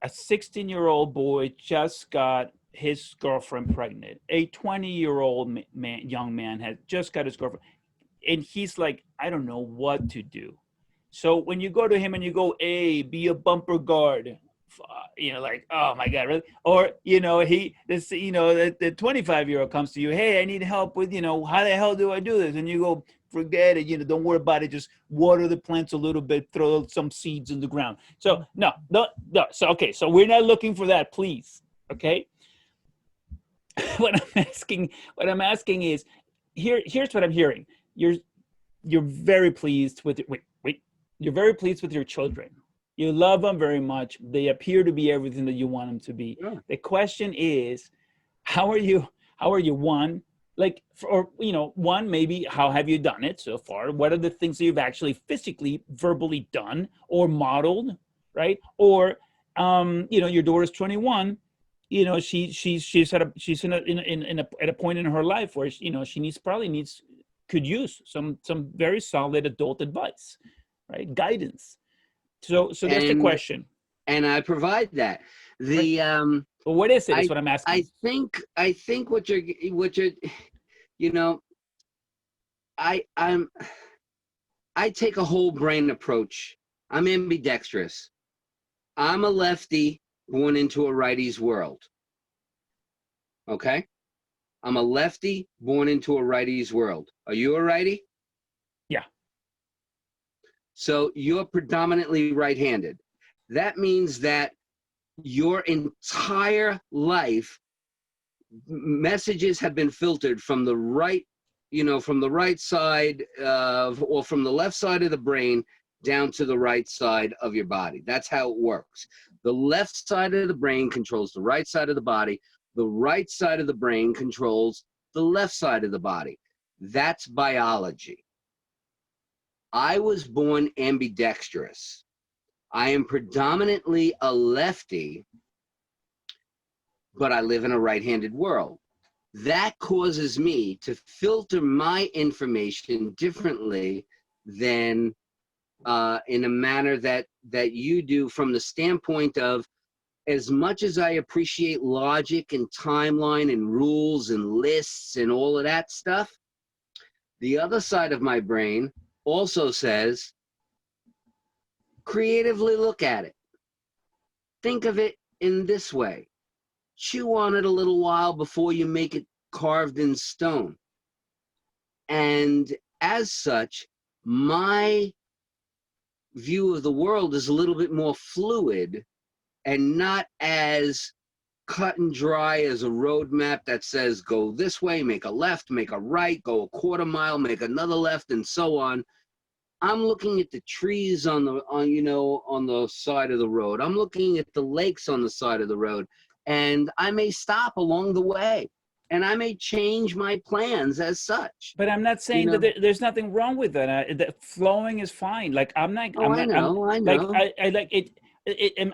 A 16-year-old boy just got his girlfriend pregnant. A 20-year-old young man had just got his girlfriend. and he's like, I don't know what to do. So when you go to him and you go, hey, be a bumper guard, like, oh my God, really? Or, the 25-year-old comes to you, hey, I need help with, how the hell do I do this? And you go, forget it, don't worry about it. Just water the plants a little bit, throw some seeds in the ground. So no. So, okay. So we're not looking for that, please. Okay. what I'm asking is, here's what I'm hearing. You're very pleased with it. Wait. You're very pleased with your children. You love them very much. They appear to be everything that you want them to be. Yeah. The question is, how are you one, like, or one, maybe how have you done it so far? What are the things that you've actually physically, verbally done or modeled, right? Or your daughter's 21. She's at a point in her life where she could use some very solid adult advice, right? Guidance. So that's the question. And I provide that. The Right. Well, what is it? Is what I'm asking. I think what you're I take a whole brain approach. I'm ambidextrous. I'm a lefty born into a righty's world. Okay? I'm a lefty born into a righty's world. Are you a righty? Yeah. So you're predominantly right-handed. That means that your entire life, messages have been filtered from the right, from the right side or from the left side of the brain down to the right side of your body. That's how it works. The left side of the brain controls the right side of the body. The right side of the brain controls the left side of the body. That's biology. I was born ambidextrous. I am predominantly a lefty, but I live in a right-handed world. That causes me to filter my information differently than in a manner that you do, from the standpoint of, as much as I appreciate logic and timeline and rules and lists and all of that stuff, the other side of my brain also says, creatively look at it. Think of it in this way. Chew on it a little while before you make it carved in stone. And as such, my view of the world is a little bit more fluid and not as cut and dry as a roadmap that says go this way, make a left, make a right, go a quarter mile, make another left, and so on. I'm looking at the trees on the side of the road. I'm looking at the lakes on the side of the road, and I may stop along the way, and I may change my plans as such. But I'm not saying that there's nothing wrong with that. That flowing is fine. Like I know. Like I like it.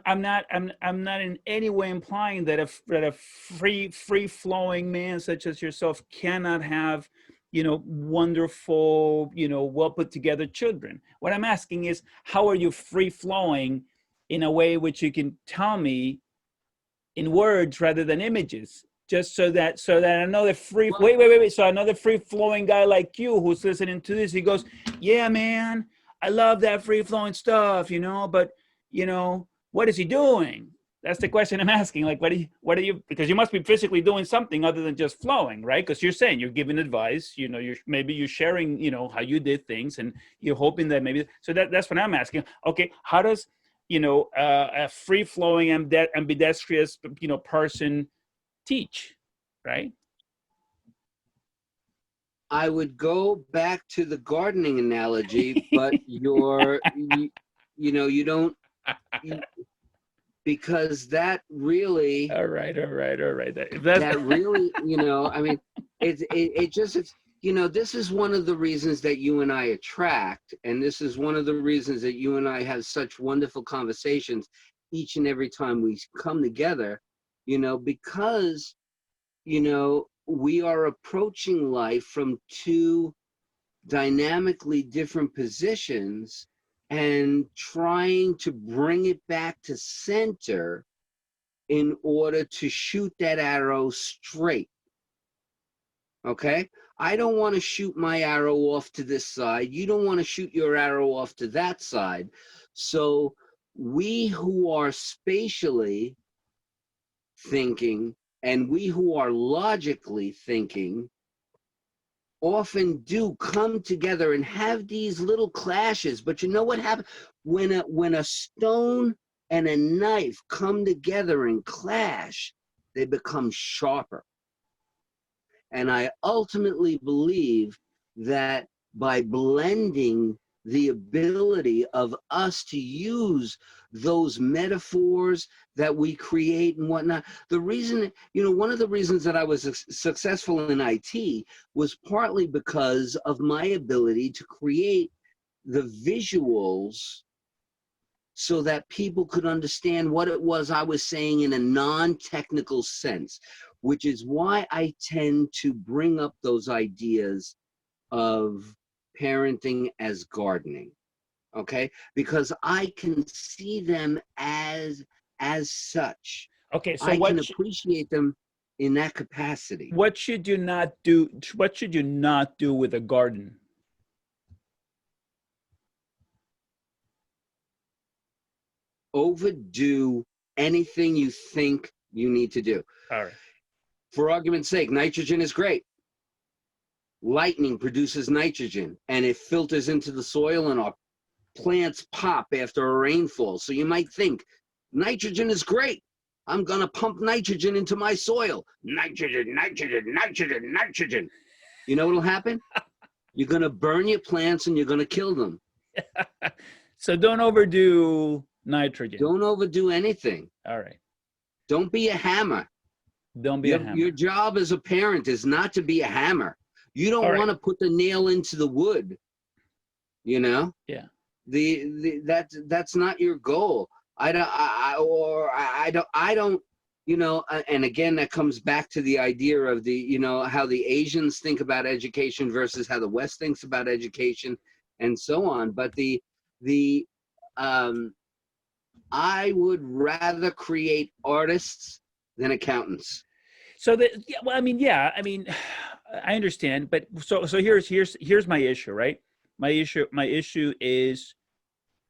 I'm not in any way implying that a free flowing man such as yourself cannot have, wonderful, well put together children. What I'm asking is, how are you free flowing in a way which you can tell me in words rather than images? Just so that another wait. So another free flowing guy like you who's listening to this, he goes, yeah, man, I love that free flowing stuff, but what is he doing? That's the question I'm asking. Like, what are you, because you must be physically doing something other than just flowing, right? Because you're saying you're giving advice, you're sharing, how you did things, and you're hoping that maybe, so that's what I'm asking. Okay, how does, a free flowing ambidextrous, person teach, right? I would go back to the gardening analogy, but you don't, because that really, all right. That really, I mean, this is one of the reasons that you and I attract, and this is one of the reasons that you and I have such wonderful conversations each and every time we come together, because, we are approaching life from two dynamically different positions and trying to bring it back to center in order to shoot that arrow straight. Okay? I don't want to shoot my arrow off to this side. You don't want to shoot your arrow off to that side. So we who are spatially thinking and we who are logically thinking often do come together and have these little clashes. But you know what happens when a stone and a knife come together and clash? They become sharper. And I ultimately believe that by blending the ability of us to use those metaphors that we create and whatnot, the reason, one of the reasons that I was successful in IT was partly because of my ability to create the visuals so that people could understand what it was I was saying in a non-technical sense, which is why I tend to bring up those ideas of parenting as gardening, okay? Because I can see them as such. Okay, so I can appreciate them in that capacity. what should you not do? What should you not do with a garden? Overdo anything you think you need to do. All right. For argument's sake, nitrogen is great. Lightning produces nitrogen and it filters into the soil and our plants pop after a rainfall. So you might think, nitrogen is great. I'm going to pump nitrogen into my soil. Nitrogen, nitrogen, nitrogen, nitrogen. You know what'll happen? You're going to burn your plants and you're going to kill them. So don't overdo nitrogen. Don't overdo anything. All right. Don't be a hammer. Don't be a hammer. Your job as a parent is not to be a hammer. You don't want to put the nail into the wood, Yeah. That's not your goal. I don't, and again, that comes back to the idea of how the Asians think about education versus how the West thinks about education and so on. But I would rather create artists than accountants. So I understand, but so here's my issue, right? My issue is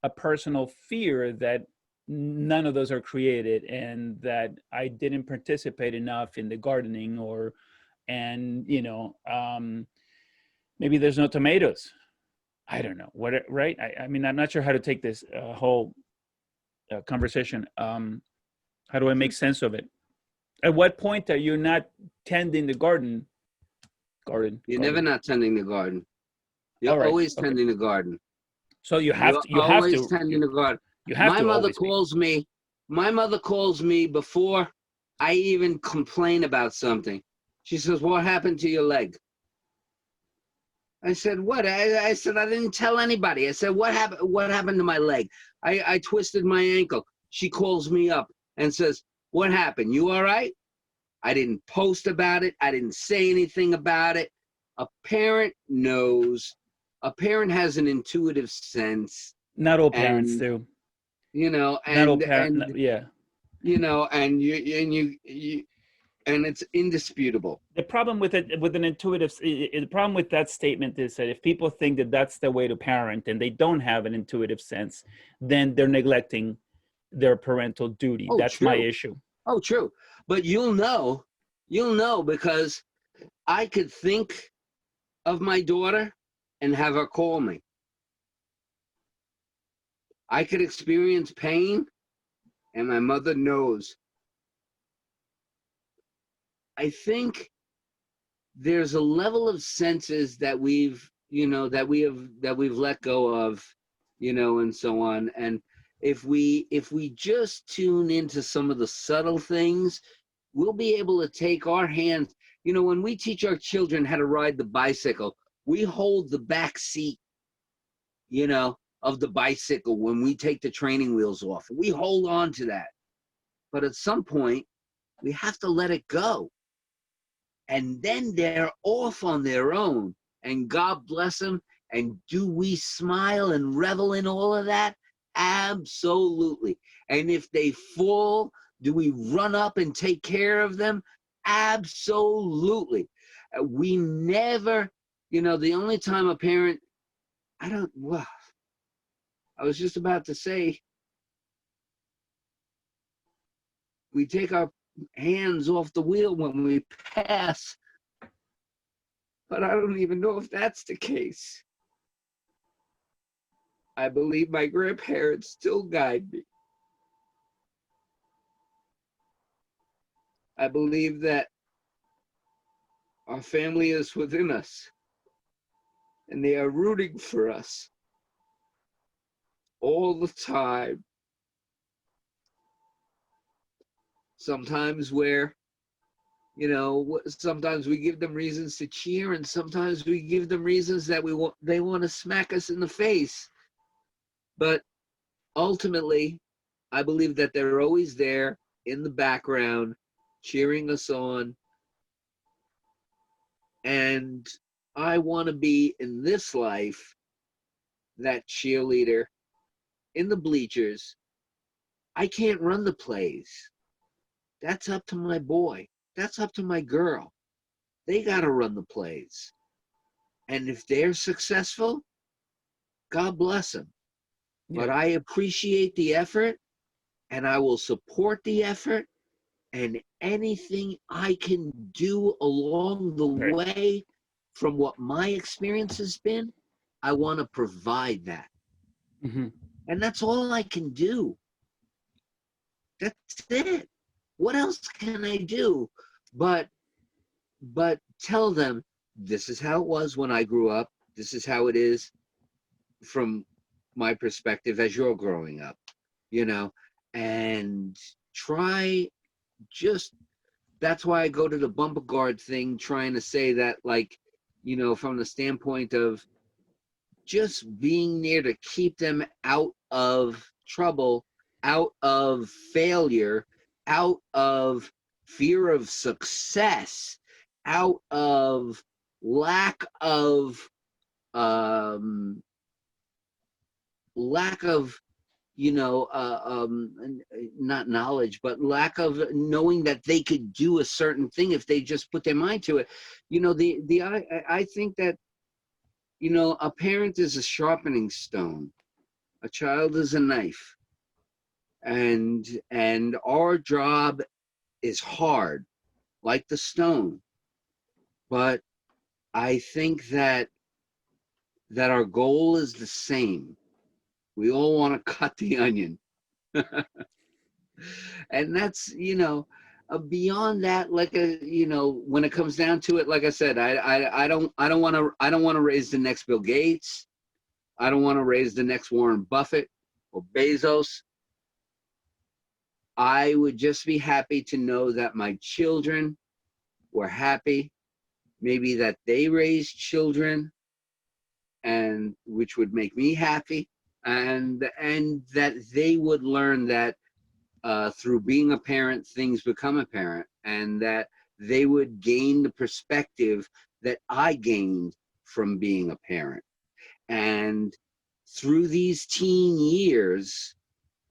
a personal fear that none of those are created and that I didn't participate enough in the gardening maybe there's no tomatoes. I don't know right? I'm not sure how to take this whole conversation. How do I make sense of it? At what point are you not tending the garden? You're never not tending the garden. You're always tending the garden. So you have to always tending the garden. My mother calls me before I even complain about something. She says, "What happened to your leg?" I said, "What?" I said, "I didn't tell anybody." I said, "What happened? What happened to my leg?" I twisted my ankle. She calls me up and says, "What happened? You all right?" I didn't post about it. I didn't say anything about it. A parent knows. A parent has an intuitive sense. Not all parents do. And it's indisputable. The problem with the problem with that statement is that if people think that that's the way to parent and they don't have an intuitive sense, then they're neglecting their parental duty. That's true. My issue. Oh, true. But you'll know because I could think of my daughter and have her call me. I could experience pain and my mother knows. I think there's a level of senses that we've let go of, and so on. And if we just tune into some of the subtle things, we'll be able to take our hands. When we teach our children how to ride the bicycle, we hold the back seat, of the bicycle when we take the training wheels off. We hold on to that. But at some point, we have to let it go. And then they're off on their own. And God bless them. And do we smile and revel in all of that? Absolutely. And if they fall, do we run up and take care of them? Absolutely. We never, the only time a parent, well, I was just about to say, we take our hands off the wheel when we pass, but I don't even know if that's the case. I believe my grandparents still guide me. I believe that our family is within us and they are rooting for us all the time. Sometimes sometimes we give them reasons to cheer, and sometimes we give them reasons that they want to smack us in the face. But ultimately, I believe that they're always there in the background, cheering us on. And I want to be in this life that cheerleader in the bleachers. I can't run the plays. That's up to my boy. That's up to my girl. They got to run the plays. And if they're successful, God bless them. Yeah. But I appreciate the effort and I will support the effort, and anything I can do along the Right. way from what my experience has been, I want to provide that. Mm-hmm. And that's all I can do. That's it. What else can I do but tell them this is how it was when I grew up. This is how it is from my perspective as you're growing up, and try just that's why I go to the bumper guard thing, trying to say that, like, from the standpoint of just being there to keep them out of trouble, out of failure, out of fear of success, out of lack of um lack of not knowledge, but lack of knowing that they could do a certain thing if they just put their mind to it. I think that a parent is a sharpening stone, a child is a knife, and our job is hard, like the stone. But I think that our goal is the same. We all want to cut the onion. And that's beyond that, like when it comes down to it, like I said, I don't want to raise the next Bill Gates. I don't want to raise the next Warren Buffett or Bezos. I would just be happy to know that my children were happy, maybe that they raised children, and which would make me happy, and that they would learn that through being a parent, things become apparent, and that they would gain the perspective that I gained from being a parent. And through these teen years,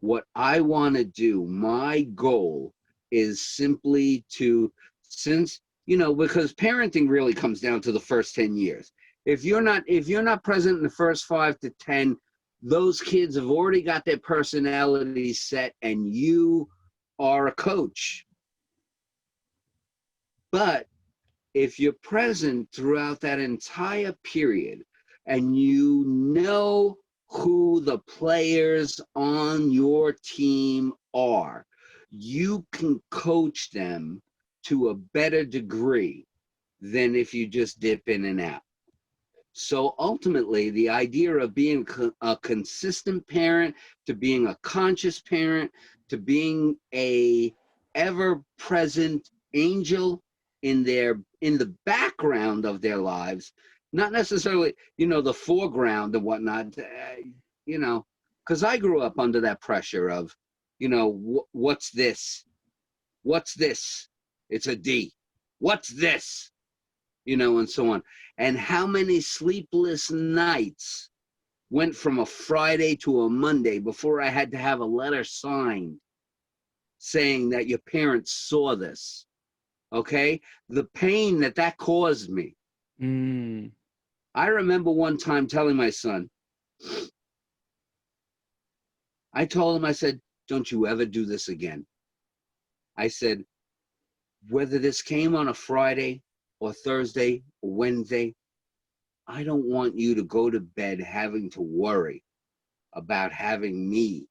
what I want to do, my goal is simply to, because parenting really comes down to the first 10 years. If you're not present in the first 5 to 10, those kids have already got their personality set and you are a coach. But if you're present throughout that entire period and you know who the players on your team are, you can coach them to a better degree than if you just dip in and out. So ultimately, the idea of being a consistent parent, to being a conscious parent, to being a ever-present angel in the background of their lives, not necessarily the foreground and whatnot, because I grew up under that pressure of what's this, what's this, it's a D, what's this, and so on. And how many sleepless nights went from a Friday to a Monday before I had to have a letter signed saying that your parents saw this. okay? The pain that caused me. Mm. I remember one time telling my son, I told him, I said, don't you ever do this again. I said, whether this came on a Friday or Thursday or Wednesday, I don't want you to go to bed having to worry about having me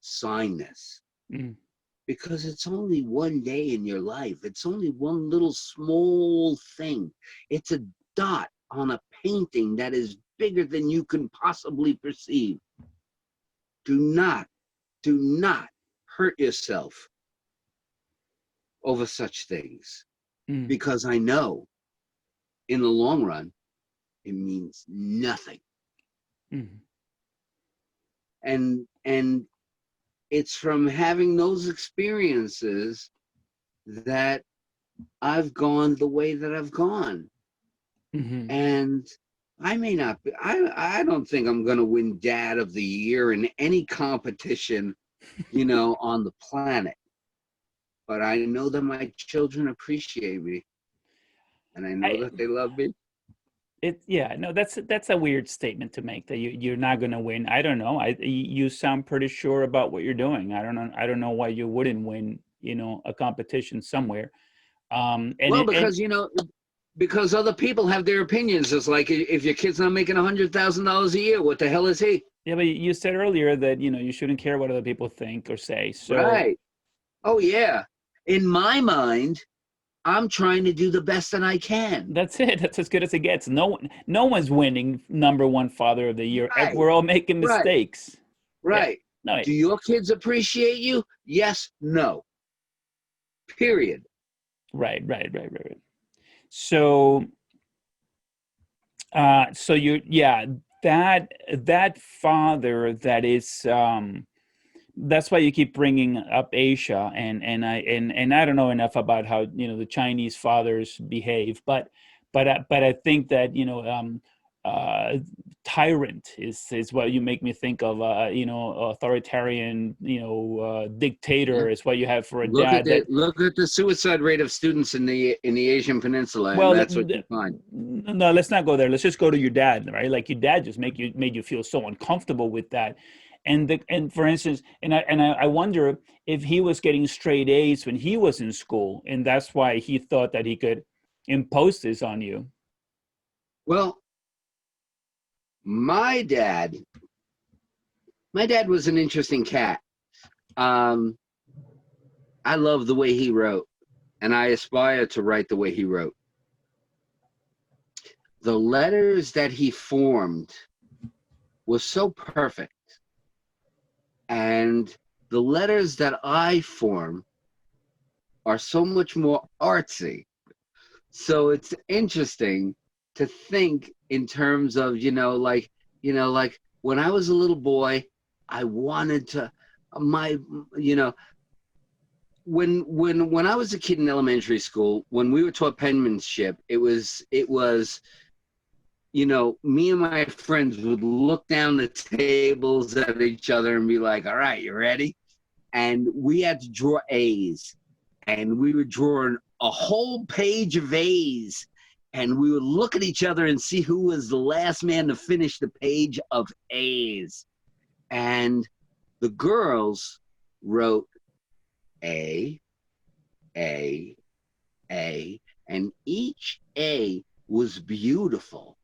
sign this. Mm. Because it's only one day in your life. It's only one little small thing. It's a dot on a painting that is bigger than you can possibly perceive. Do not hurt yourself over such things. Mm. Because I know in the long run, it means nothing. Mm. And it's from having those experiences that I've gone the way that I've gone. Mm-hmm. And I may not be, I don't think I'm going to win Dad of the Year in any competition, on the planet. But I know that my children appreciate me, and I know I, that they love me. yeah, no, that's a weird statement to make, that you're not going to win. I don't know. You sound pretty sure about what you're doing. I don't know why you wouldn't win, a competition somewhere. Well, And because other people have their opinions. It's like, if your kid's not making $100,000 a year, what the hell is he? yeah, but you said earlier that, you shouldn't care what other people think or say. So Right. Oh, yeah. In my mind, I'm trying to do the best that I can. that's it. That's as good as it gets. No one's winning number one father of the year. Right. We're all making Right. mistakes. Yeah. Right. No. Do your kids appreciate you? Yes, no. Period. Right. So, yeah, that father that is, that's why you keep bringing up Asia, and I don't know enough about how, the Chinese fathers behave, but I think that, uh, tyrant is what you make me think of. Authoritarian, Yeah. dictator is what you have for a dad. That, Look at the suicide rate of students in the Asian Peninsula, and well, that's what you find. no, let's not go there. Let's just go to your dad, right? Like, your dad just made you feel so uncomfortable with that. And for instance, I wonder if he was getting straight A's when he was in school, and that's why he thought that he could impose this on you. Well, my dad was an interesting cat. Um, I love the way he wrote, and I aspire to write the way he wrote. The letters that he formed was so perfect. And the letters that I form are so much more artsy. So it's interesting to think in terms of, like when I was a little boy, I wanted to, my, you know, when I was a kid in elementary school, when we were taught penmanship, it was me and my friends would look down the tables at each other and be like, all right, you ready? And we had to draw A's. And we were drawing a whole page of A's. And we would look at each other and see who was the last man to finish the page of A's. And the girls wrote A, A, A, and each A was beautiful.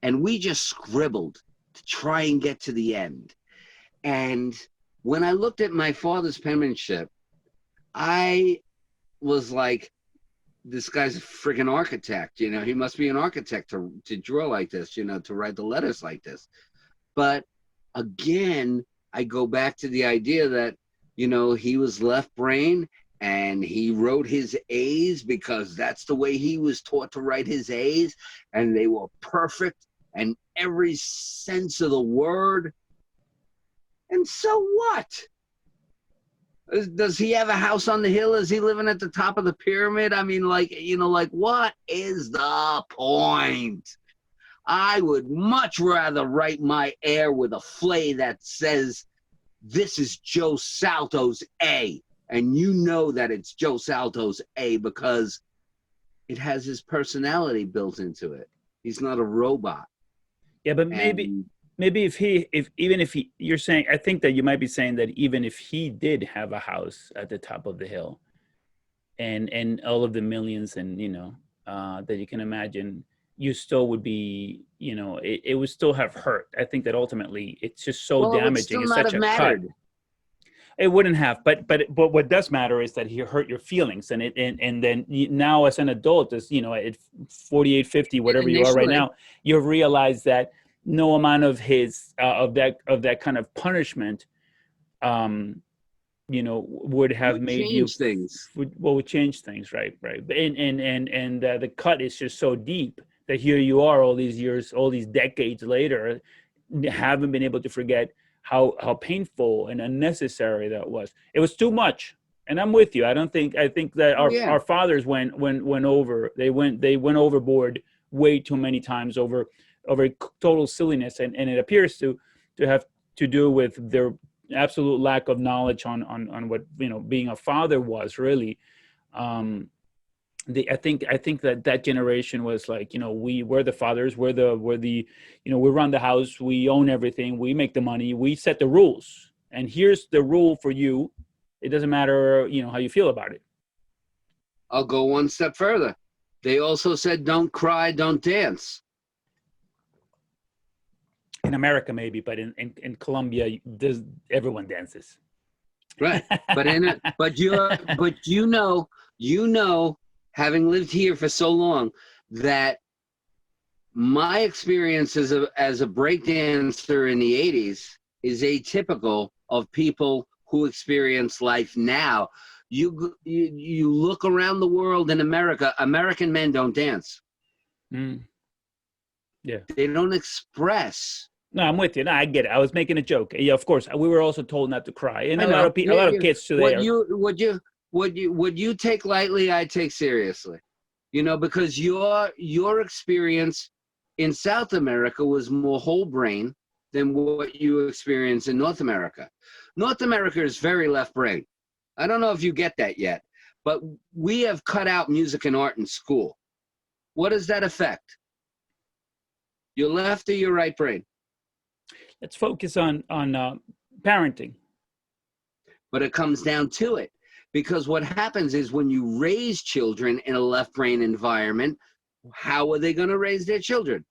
And we just scribbled to try and get to the end. And when I looked at my father's penmanship, I was like, this guy's a freaking architect. He must be an architect to draw like this, to write the letters like this. But again, I go back to the idea that, he was left brain and he wrote his A's because that's the way he was taught to write his A's. And they were perfect and every sense of the word. And so what? Does he have a house on the hill? Is he living at the top of the pyramid? I mean, what is the point? I would much rather write my heir with a flay that says, this is Joe Salto's A. And you know that it's Joe Salto's A because it has his personality built into it. He's not a robot. Yeah, but And maybe even if he, you're saying, I think that you might be saying that even if he did have a house at the top of the hill, and all of the millions, and that you can imagine, you still would be, it would still have hurt. I think that ultimately it's just so well, it would damaging. still It's not such have a cut. mattered. It wouldn't have, but what does matter is that he hurt your feelings, and then now as an adult, as at 48, 50, whatever you are right Initially, now, you've realized that no amount of his of that kind of punishment, um, would have would made you change things. would change things, right, and the cut is just so deep that here you are all these years, all these decades later, haven't been able to forget how painful and unnecessary that was. It was too much. And I'm with you. I think that Oh yeah. our fathers went over. They went overboard way too many times over total silliness, and it appears to have to do with their absolute lack of knowledge on what being a father was really. I think that generation was like, we're the fathers, we're the we run the house, we own everything, we make the money, we set the rules, and here's the rule for you. It doesn't matter how you feel about it. I'll go one step further. They also said, don't cry, don't dance. In America maybe, but in Colombia, everyone dances. Right. But having lived here for so long, that my experience as a break dancer in the 80s is atypical of people who experience life now. You look around the world in America, American men don't dance. Yeah. They don't express. No, I'm with you. No, I get it. I was making a joke. Yeah, of course. We were also told not to cry, and I a lot know. of a lot of kids today are. Would you take lightly, I take seriously. Because your experience in South America was more whole brain than what you experience in North America. North America is very left brain. I don't know if you get that yet, but we have cut out music and art in school. What does that affect? Your left or your right brain? Let's focus on parenting. But it comes down to it. Because what happens is when you raise children in a left brain environment, how are they going to raise their children?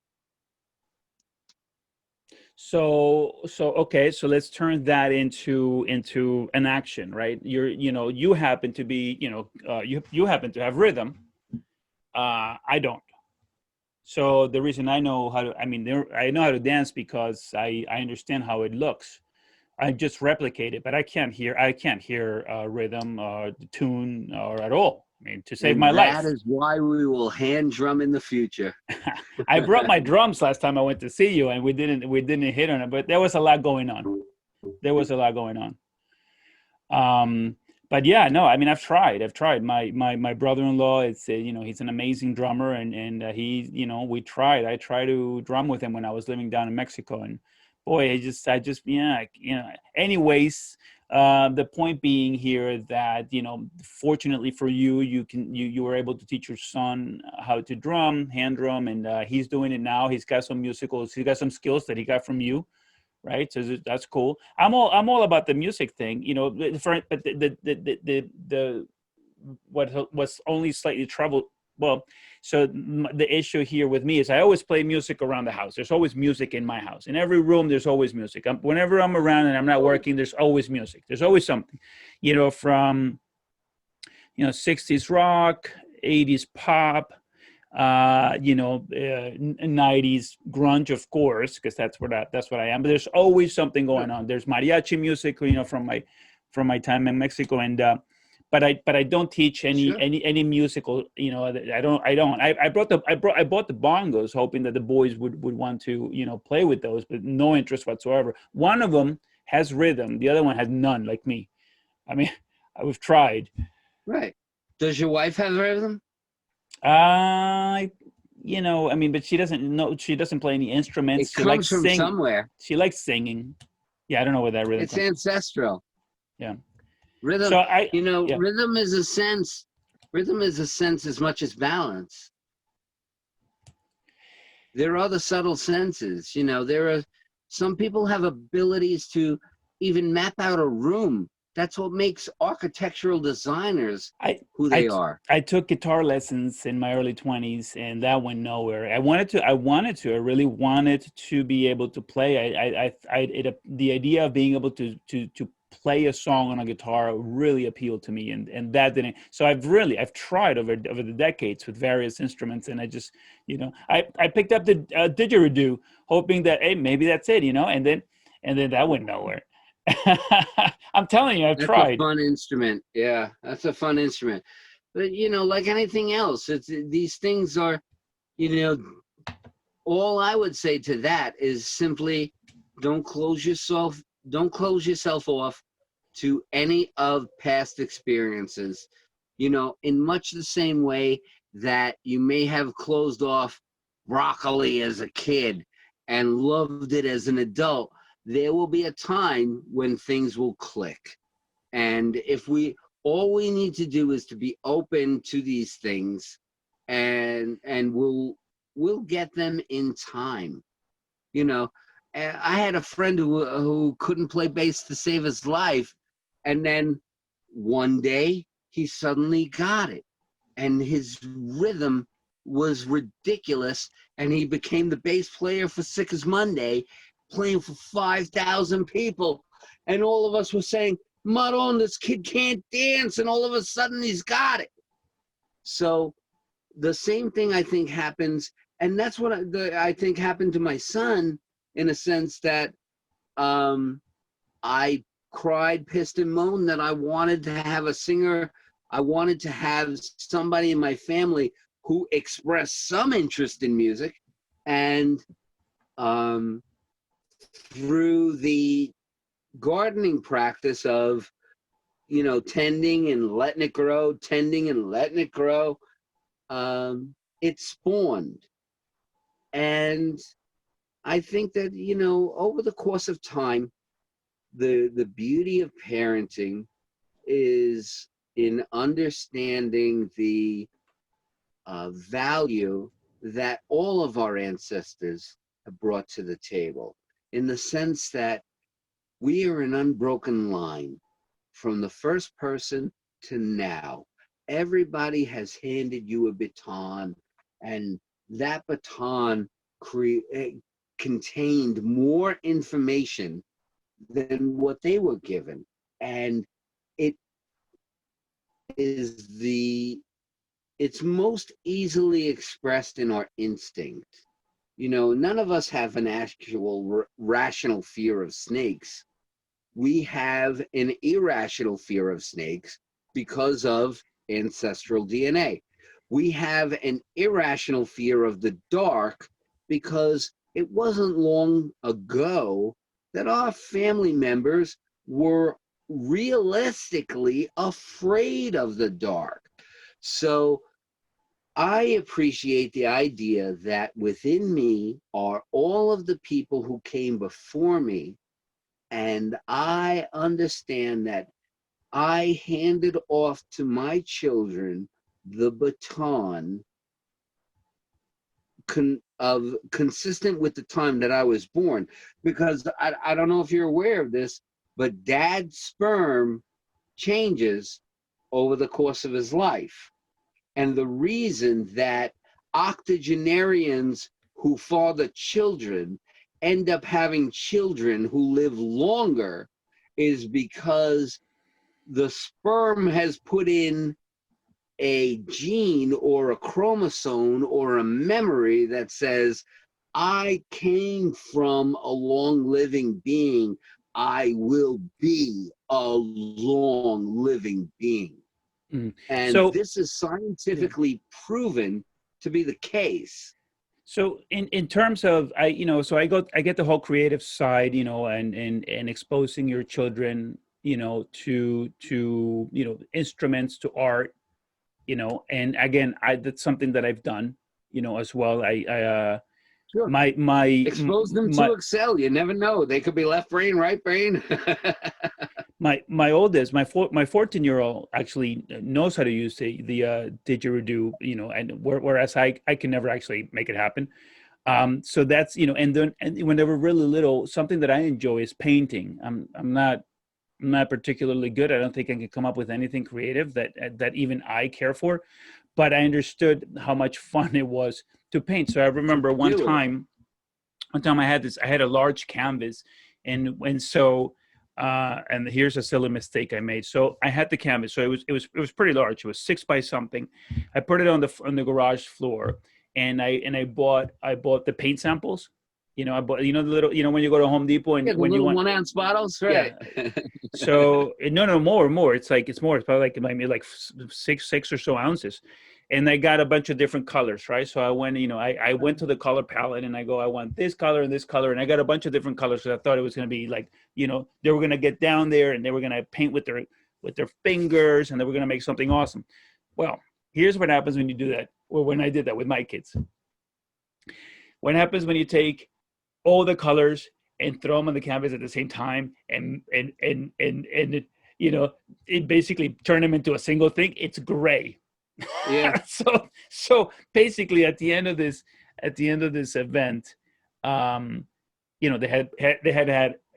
So okay, so let's turn that into an action, right? You happen to be, you happen to have rhythm. I don't. So the reason I know how to, I know how to dance because I understand how it looks. I just replicate it, but I can't hear rhythm or the tune or at all. To save my life. That is why we will hand drum in the future. I brought my drums last time I went to see you, and we didn't hit on it, but there was a lot going on. But yeah, no, I've tried. My brother-in-law, it's he's an amazing drummer, and we tried. I tried to drum with him when I was living down in Mexico, and boy, anyways, the point being here that fortunately for you, you were able to teach your son how to hand drum, and he's doing it now. He's got some skills that he got from you, right? So that's cool. I'm all about the music thing, but the what was only slightly troubled. Well, so the issue here with me is I always play music around the house. There's always music in my house. In every room, there's always music. Whenever I'm around and I'm not working, there's always music. There's always something, from 60s rock, 80s pop, 90s grunge, of course, because that's what I am. But there's always something going on. There's mariachi music, from my time in Mexico, and but I don't teach any musical. I don't. I bought the bongos, hoping that the boys would want to play with those, but no interest whatsoever. One of them has rhythm, the other one has none, like me. I've tried. Right. Does your wife have rhythm? But she doesn't know. She doesn't play any instruments. It comes from somewhere. She likes singing. Yeah, I don't know where that rhythm It's ancestral. Yeah. Rhythm. So rhythm is a sense Rhythm is a sense as much as balance. There are other subtle senses. You know, there are some people have abilities to even map out a room. That's what makes architectural designers I who I they t- are. I took guitar lessons in my early 20s, and that went nowhere. I really wanted to be able to play. The idea of being able to play a song on a guitar really appealed to me, and that didn't. So I've tried over the decades with various instruments, and I just, I picked up the didgeridoo, hoping that, hey, maybe that's it, and then that went nowhere. I'm telling you, I've That's a tried. fun instrument. Yeah, that's a fun instrument. But you know, like anything else, it's these things are, you know, all I would say to that is simply don't close yourself don't close yourself off to any of past experiences. You know, in much the same way that you may have closed off broccoli as a kid and loved it as an adult, there will be a time when things will click. And if we all we need to do is to be open to these things, and we'll get them in time. You know, I had a friend who couldn't play bass to save his life, and then one day he suddenly got it, and his rhythm was ridiculous, and he became the bass player for Sick as Monday, playing for 5,000 people, and all of us were saying, Maron, this kid can't dance, and all of a sudden he's got it. So the same thing I think happens, and that's what I think happened to my son, in a sense that um, I cried, pissed, and moaned that I wanted to have a singer. I wanted to have somebody in my family who expressed some interest in music, and um, through the gardening practice of, you know, tending and letting it grow, tending and letting it grow, it spawned. And I think that, you know, over the course of time, the beauty of parenting is in understanding the value that all of our ancestors have brought to the table, in the sense that we are an unbroken line from the first person to now. Everybody has handed you a baton, and that baton contained more information than what they were given. And it is it's most easily expressed in our instinct. You know, none of us have an actual rational fear of snakes. We have an irrational fear of snakes because of ancestral DNA. We have an irrational fear of the dark because it wasn't long ago that our family members were realistically afraid of the dark. So I appreciate the idea that within me are all of the people who came before me, and I understand that I handed off to my children the baton consistent with the time that I was born. Because I don't know if you're aware of this, but dad's sperm changes over the course of his life. And the reason that octogenarians who father children end up having children who live longer is because the sperm has put in a gene or a chromosome or a memory that says, I came from a long living being. I will be a long living being. Mm. And So this is yeah. scientifically proven to be the case. So in terms of so I get the whole creative side, and exposing your children, to instruments, to art, and again, that's something that I've done, as well. Sure. My my Expose them my to Excel. You never know. They could be left brain, right brain. My oldest, my 14-year-old actually knows how to use the didgeridoo, and whereas I can never actually make it happen. So that's, and then, and when they were really little, something that I enjoy is painting. I'm not particularly good. I don't think I can come up with anything creative that even I care for, but I understood how much fun it was to paint. So I remember Do it. one time I had a large canvas, and so and here's a silly mistake I made. So I had the canvas, so it was pretty large. It was 6 by something. I put it on the garage floor, and I bought the paint samples. I bought, the little, when you go to Home Depot Yeah, and the when you little want. 1 ounce bottles, right? Yeah. So no, more. It's more. It's probably like maybe like six or so ounces, and I got a bunch of different colors, right? So I went, I went to the color palette and I go, I want this color and this color, and I got a bunch of different colors. So I thought it was going to be like, they were going to get down there and they were going to paint with their fingers, and they were going to make something awesome. Well, here's what happens when you do that, or when I did that with my kids. What happens when you take all the colors and throw them on the canvas at the same time, and it, it basically turn them into a single thing? It's gray. Yeah. So basically at the end of this event, um they had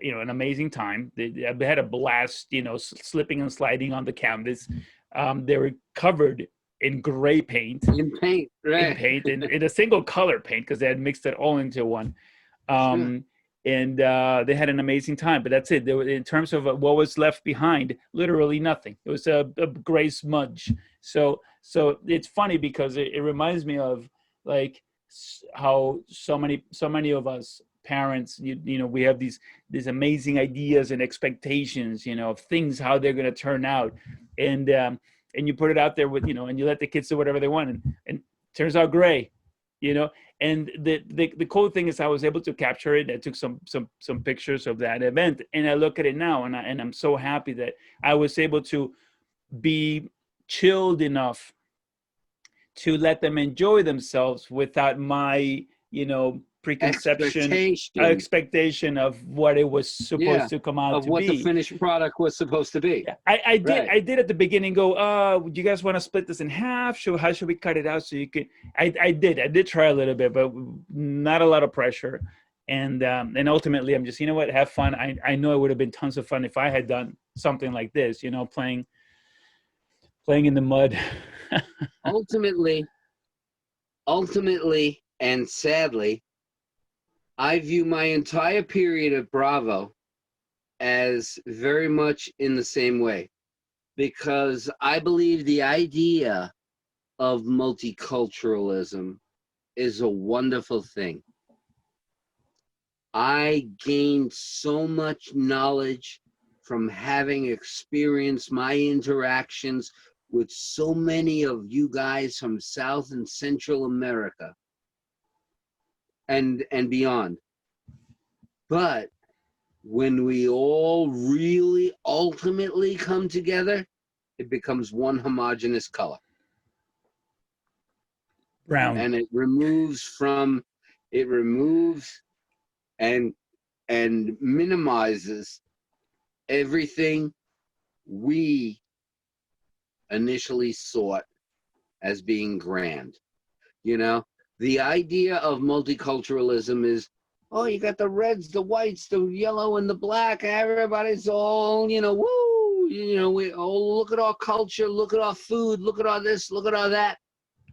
an amazing time. They had a blast, slipping and sliding on the canvas. They were covered in gray paint, In paint, right? in a single color paint, because they had mixed it all into one. Sure. um, and they had an amazing time. But that's it. In terms of what was left behind, literally nothing. It was a gray smudge. So it's funny because it reminds me of, like, how so many of us parents, we have these amazing ideas and expectations, of things, how they're going to turn out, and you put it out there and you let the kids do whatever they want, and it turns out gray, you know and the cool thing is I was able to capture it. I took some pictures of that event, and I look at it now, and I'm so happy that I was able to be chilled enough to let them enjoy themselves without my preconception Expectation. expectation of what it was supposed Yeah. to come out Of to what the be. finished product was supposed to be. Yeah, I did. Right. I did at the beginning go, do you guys want to split this in half? How should we cut it out so you could? I did try a little bit, but not a lot of pressure. And ultimately, I'm just, what, have fun. I know it would have been tons of fun if I had done something like this, playing in the mud. Ultimately, and sadly, I view my entire period at Bravo as very much in the same way, because I believe the idea of multiculturalism is a wonderful thing. I gained so much knowledge from having experienced my interactions with so many of you guys from South and Central America and beyond. But when we all really ultimately come together, it becomes one homogeneous color. Brown. And it removes and minimizes everything we initially sought as being grand. The idea of multiculturalism is, oh, you got the reds, the whites, the yellow, and the black. Everybody's all, woo. We look at our culture, look at our food, look at all this, look at all that.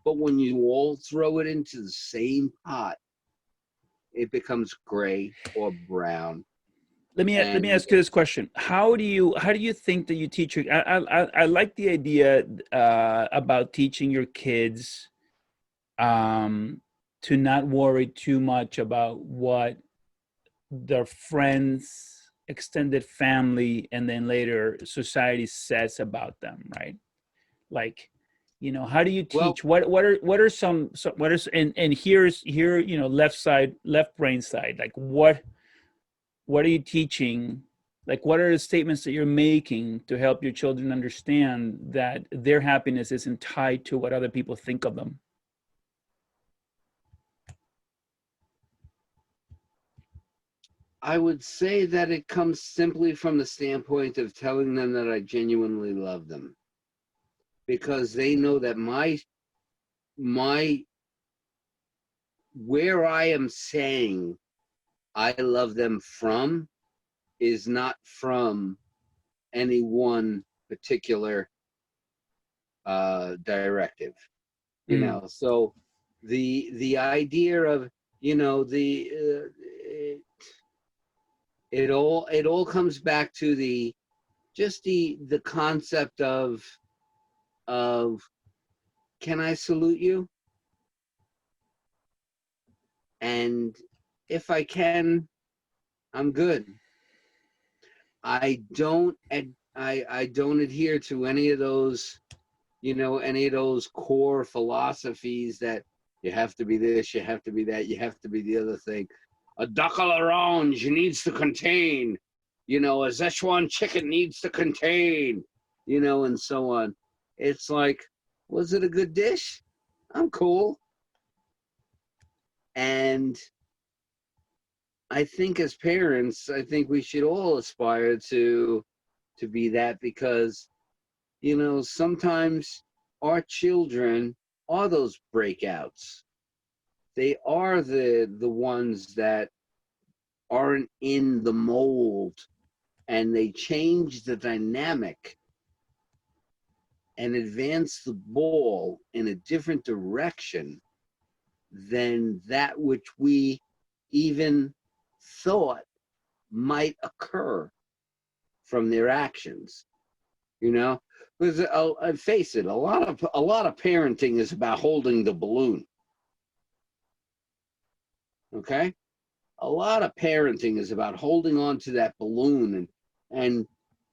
But when you all throw it into the same pot, it becomes gray or brown. Let me ask you this question: How do you think that you teach your? I like the idea about teaching your kids to not worry too much about what their friends, extended family, and then later society says about them, right? Like, how do you Well, teach? What are some what is and here, left brain side, like what are you teaching? Like, what are the statements that you're making to help your children understand that their happiness isn't tied to what other people think of them? I would say that it comes simply from the standpoint of telling them that I genuinely love them, because they know that my where I am saying I love them from is not from any one particular directive, you Mm, know. So the idea of, you know, it all comes back to the just the concept of can I salute you? And if I can, I'm good. I don't adhere to any of those, you know, any of those core philosophies that you have to be this, you have to be that, you have to be the other thing. A duck à l'orange needs to contain, you know, a Szechuan chicken needs to contain, you know, and so on. It's like, was it a good dish? I'm cool. And I think as parents, I think we should all aspire to be that, because, you know, sometimes our children are those breakouts. They are the ones that aren't in the mold, and they change the dynamic and advance the ball in a different direction than that which we even thought might occur from their actions. You know, because face it, a lot of parenting is about holding the balloon. Okay, a lot of parenting is about holding on to that balloon, and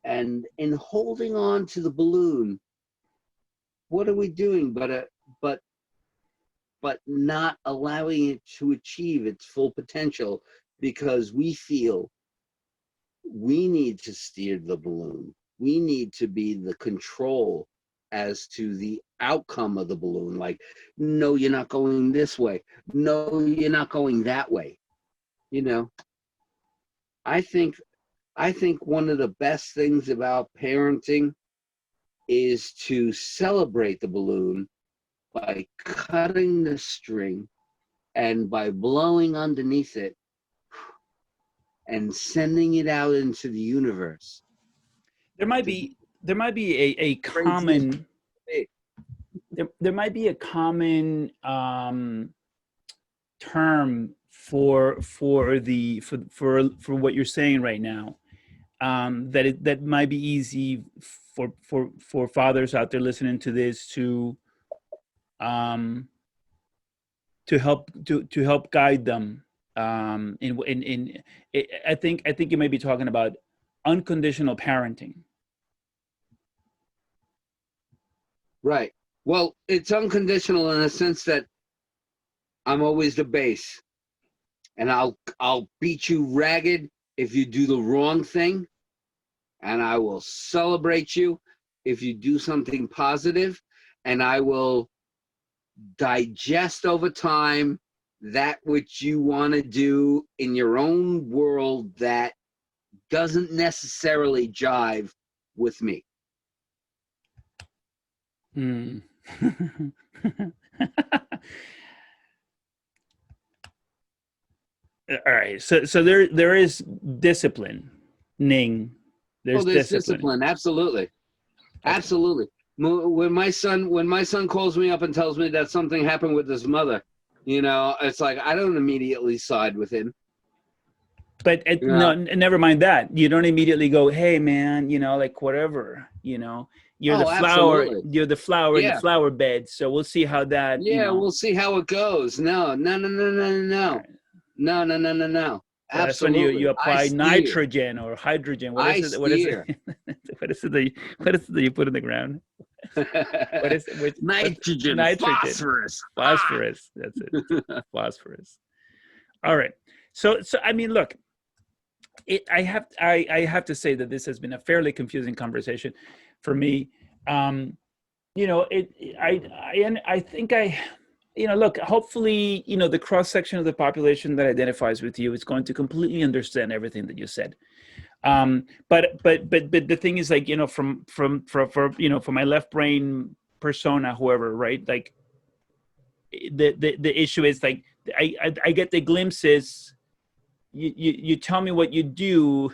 and in holding on to the balloon, what are we doing but but not allowing it to achieve its full potential, because we feel we need to steer the balloon. We need to be the control as to the outcome of the balloon. Like, no, you're not going this way. No, you're not going that way. You know, I think I think one of the best things about parenting is to celebrate the balloon by cutting the string and by blowing underneath it and sending it out into the universe there might to be be there might be a crazy as common big. there might be a common term for what you're saying right now, that might be easy for fathers out there listening to this um, to help guide them. I think you may be talking about unconditional parenting. Right. Well, it's unconditional in the sense that I'm always the base, and I'll beat you ragged if you do the wrong thing, and I will celebrate you if you do something positive, and I will digest over time that which you want to do in your own world that doesn't necessarily jive with me. Hmm. All right. So there is discipline. Ning. Oh, There's there's discipline. discipline. Absolutely. Okay. Absolutely. When my son calls me up and tells me that something happened with his mother, you know, it's like I don't immediately side with him. But You no, know, never mind that. You don't immediately go, "Hey, man, like whatever, oh, absolutely. you're the flower in the Yeah. flower bed. So we'll see how that. Yeah, we'll see how it goes. No, no, no, no, no, All no. right. No, no, no, no, no. So that's when you Absolutely. I apply steer. nitrogen or hydrogen. What is I it? What is it? steer. What is it that you put in the ground? What is it? What's Nitrogen, nitrogen? phosphorus. Ha! Phosphorus. That's it. Phosphorus. All right. So I mean, look, I have to say that this has been a fairly confusing conversation for me. Um, I think look, hopefully, the cross section of the population that identifies with you is going to completely understand everything that you said. But the thing is, like, for my left brain persona, whoever, right? Like, the issue is, like, I get the glimpses. You tell me what you do.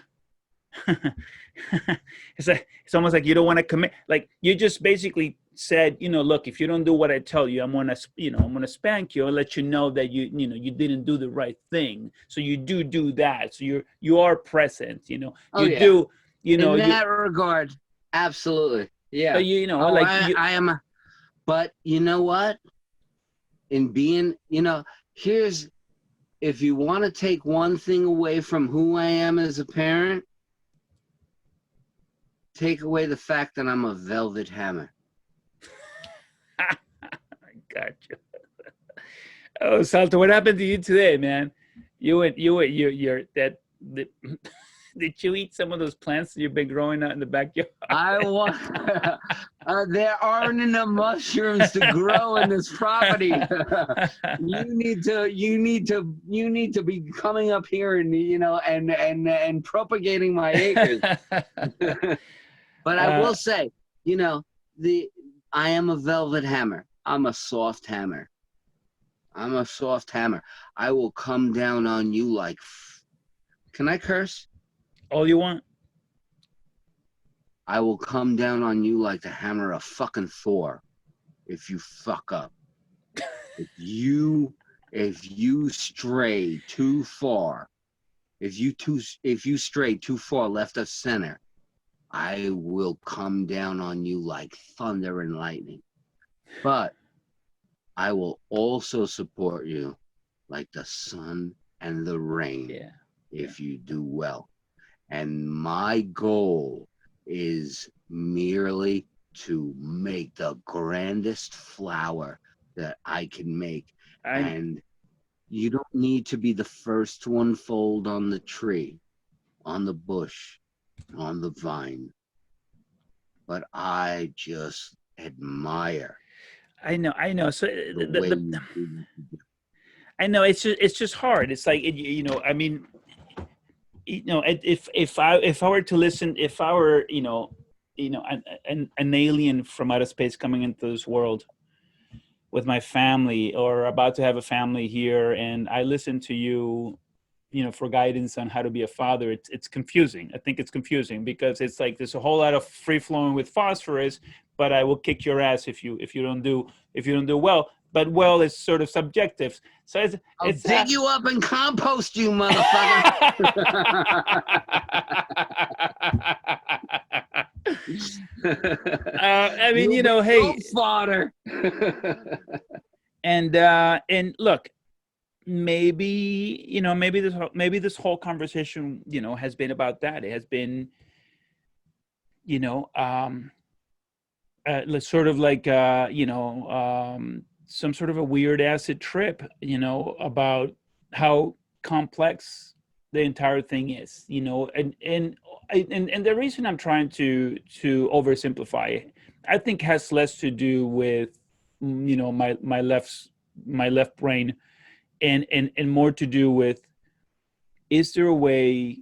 It's almost like you don't want to commit. Like, you just basically said, look, if you don't do what I tell you, I'm gonna spank you and let you know that you didn't do the right thing. So you do that. So you are present. Oh, You yeah. do. In You. that regard, absolutely. Yeah. Oh, like I am. But you know what? In being, if you want to take one thing away from who I am as a parent, take away the fact that I'm a velvet hammer. I got you. Oh, Salto, what happened to you today, man? You're that. Did you eat some of those plants that you've been growing out in the backyard? I want. There aren't enough mushrooms to grow in this property. You need to be coming up here and propagating my acres. But I will say, I am a velvet hammer. I'm a soft hammer. I will come down on you like. Can I curse? All you want? I will come down on you like the hammer of fucking Thor if you fuck up. If you stray too far, if you stray too far left of center, I will come down on you like thunder and lightning. But I will also support you like the sun and the rain if you do well. And my goal is merely to make the grandest flower that I can make. And you don't need to be the first to unfold on the tree, on the bush, on the vine. But I just admire. I know. So I know it's just hard. It's like, I mean, if I were to listen, if I were an alien from outer space coming into this world with my family, or about to have a family here, and I listen to you, for guidance on how to be a father, it's confusing. I think it's confusing because it's like there's a whole lot of free flowing with phosphorus, but I will kick your ass if you don't do well. But well is sort of subjective. So I'll dig you up and compost you, motherfucker. I mean, hey, fodder. And look, maybe this whole conversation, has been about that. It has been, sort of like, some sort of a weird acid trip, about how complex the entire thing is, and the reason I'm trying to oversimplify it, I think, has less to do with, my left brain, and more to do with, is there a way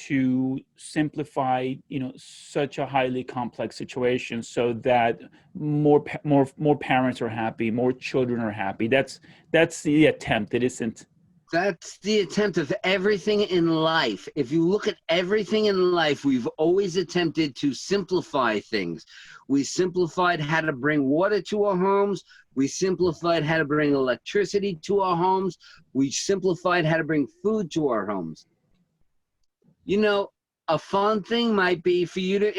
to simplify, such a highly complex situation so that more parents are happy, more children are happy? That's the attempt. It isn't. That's the attempt of everything in life. If you look at everything in life, we've always attempted to simplify things. We simplified how to bring water to our homes. We simplified how to bring electricity to our homes. We simplified how to bring food to our homes. A fun thing might be for you to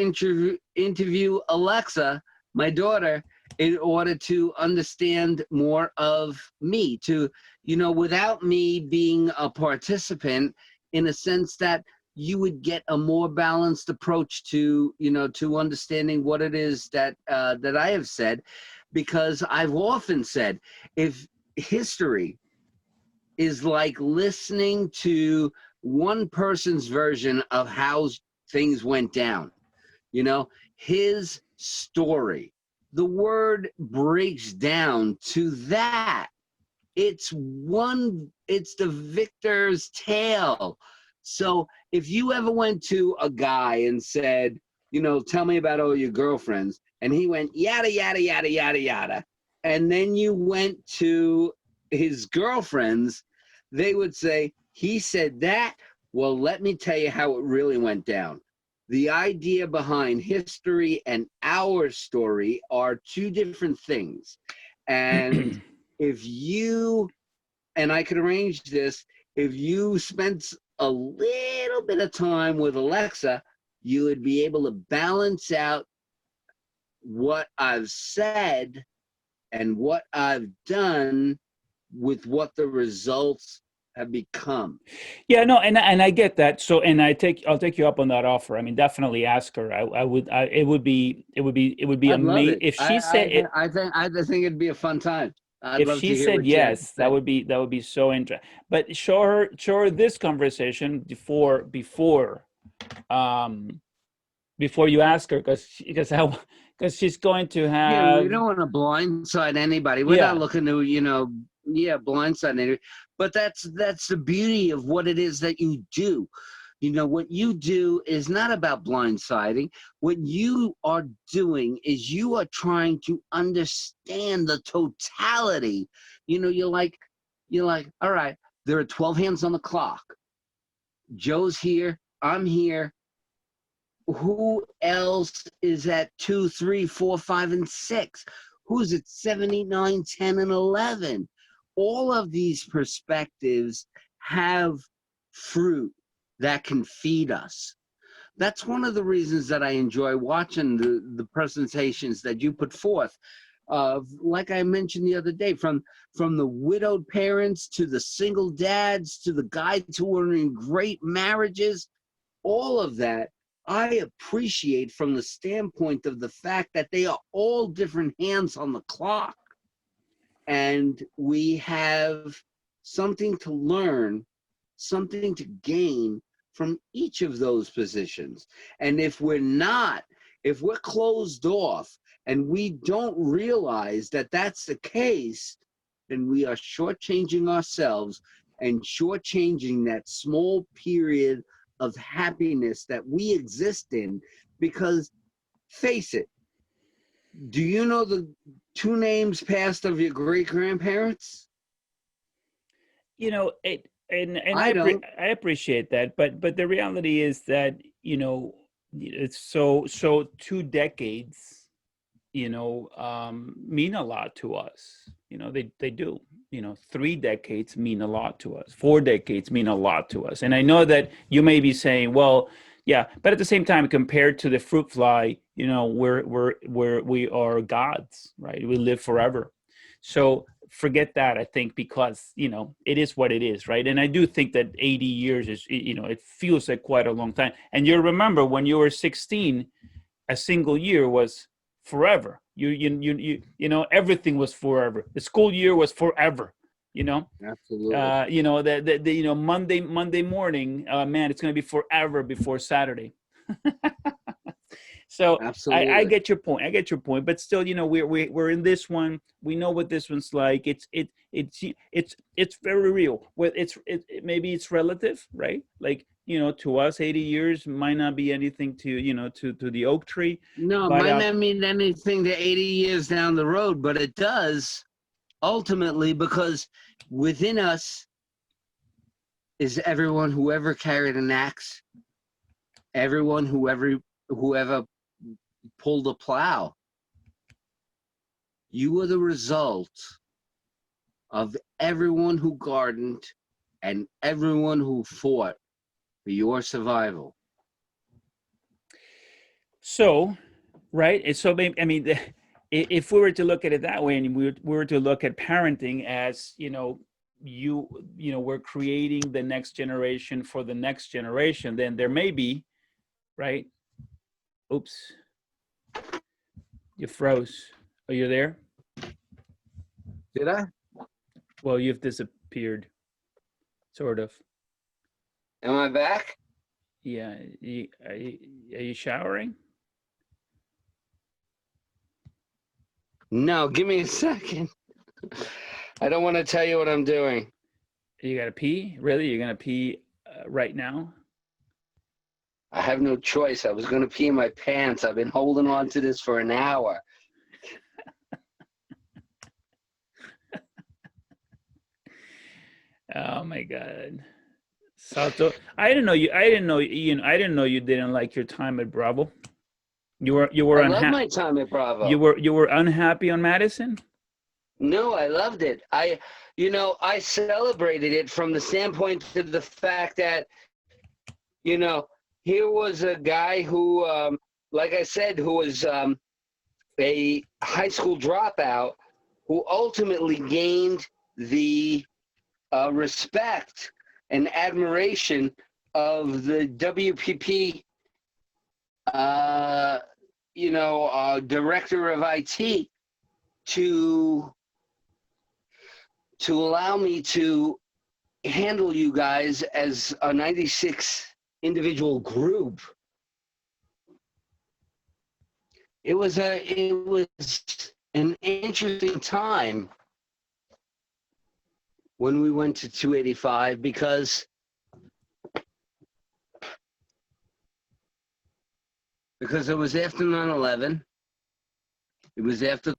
interview Alexa, my daughter, in order to understand more of me, without me being a participant, in a sense that you would get a more balanced approach to understanding what it is that I have said, because I've often said, if history is like listening to one person's version of how things went down, his story the word breaks down to that. It's the victor's tale. So if you ever went to a guy and said, tell me about all your girlfriends, and he went yada yada yada yada yada, and then you went to his girlfriends, they would say, he said that. Well, let me tell you how it really went down. The idea behind history and our story are two different things. And if you, and I could arrange this, if you spent a little bit of time with Alexa, you would be able to balance out what I've said and what I've done with what the results have become. Yeah, no, and I get that. So, and I'll take you up on that offer. I mean, definitely ask her. I would. It would be I'd love amazing it. if she I, said I, it. I think it'd be a fun time. I'd If love she to hear said what you had to yes, say. that would be so interesting. But show her this conversation um before you ask her, because she's going to Yeah, we have. don't want to blindside anybody. We're not Yeah. looking to, blindside anybody. But that's the beauty of what it is that you do. What you do is not about blindsiding. What you are doing is you are trying to understand the totality. You're like, all right, there are 12 hands on the clock. Joe's here. I'm here. Who else is at 2, 3, 4, 5, and 6? Who's at 7, 8, 9, 10, and 11? All of these perspectives have fruit that can feed us. That's one of the reasons that I enjoy watching the presentations that you put forth. Like I mentioned the other day, from the widowed parents to the single dads to the guys who are in great marriages, all of that I appreciate from the standpoint of the fact that they are all different hands on the clock. And we have something to learn, something to gain from each of those positions. And if we're closed off and we don't realize that that's the case, then we are shortchanging ourselves and shortchanging that small period of happiness that we exist in. Because face it, do you know the two names passed of your great grandparents? It, and I don't. I appreciate that, but the reality is that, it's so 2 decades, mean a lot to us. They do. 3 decades mean a lot to us. 4 decades mean a lot to us. And I know that you may be saying, well, yeah, but at the same time, compared to the fruit fly, we are gods, right? We live forever. So forget that, I think, because it is what it is, right? And I do think that 80 years is, it feels like quite a long time. And you remember when you were 16, a single year was forever. Everything was forever. The school year was forever. Absolutely. Monday morning, man, it's going to be forever before Saturday. So I Absolutely. get your point. I get your point. But still, we're in this one. We know what this one's like. It's very real. Well, maybe it's relative, right? Like, to us, 80 years might not be anything to the oak tree, No, it but might not mean anything to 80 years down the road, but it does ultimately, because within us is everyone who ever carried an axe, everyone whoever pulled a plow. You are the result of everyone who gardened and everyone who fought for your survival. So, right? And so, I mean, if we were to look at it that way, and we were to look at parenting as, we're creating the next generation for the next generation, then there may be, right? Oops, you froze. Are you there? Did I? Well, you've disappeared, sort of. Am I back? Yeah. Are you showering? No, give me a second. I don't want to tell you what I'm doing. You gotta pee? Really? You're gonna pee right now? I have no choice. I was going to pee in my pants. I've been holding on to this for an hour. Oh my God. Salto, I didn't know you. I didn't know you know. I didn't know you didn't like your time at Bravo. You were I love unhappy. my time at You Bravo. were unhappy on Madison. No, I loved it. I celebrated it from the standpoint of the fact that, you know, here was a guy who, like I said, who was a high school dropout who ultimately gained the respect and admiration of the WPP, director of IT to allow me to handle you guys as a 96 individual group. It was an interesting time when we went to 285 because it was after 9/11. It was after,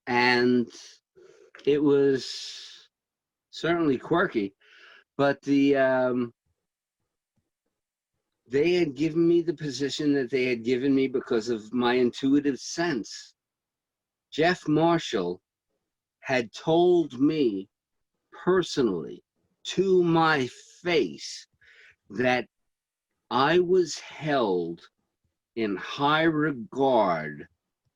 and it was certainly quirky, but they had given me the position that they had given me because of my intuitive sense. Jeff Marshall had told me personally to my face that I was held in high regard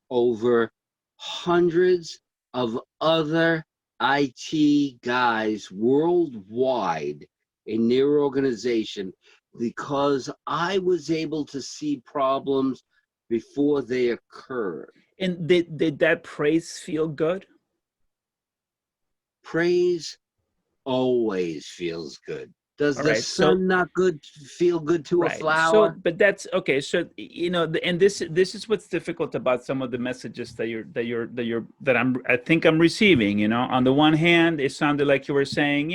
over hundreds of other IT guys worldwide in their organization because I was able to see problems before they occurred. And did that praise feel good? Praise always feels good. Does All the right. So sun not feel good to a right. So, flower? but that's okay. So and this is what's difficult about some of the messages that I think I'm receiving. On the one hand, it sounded like you were saying,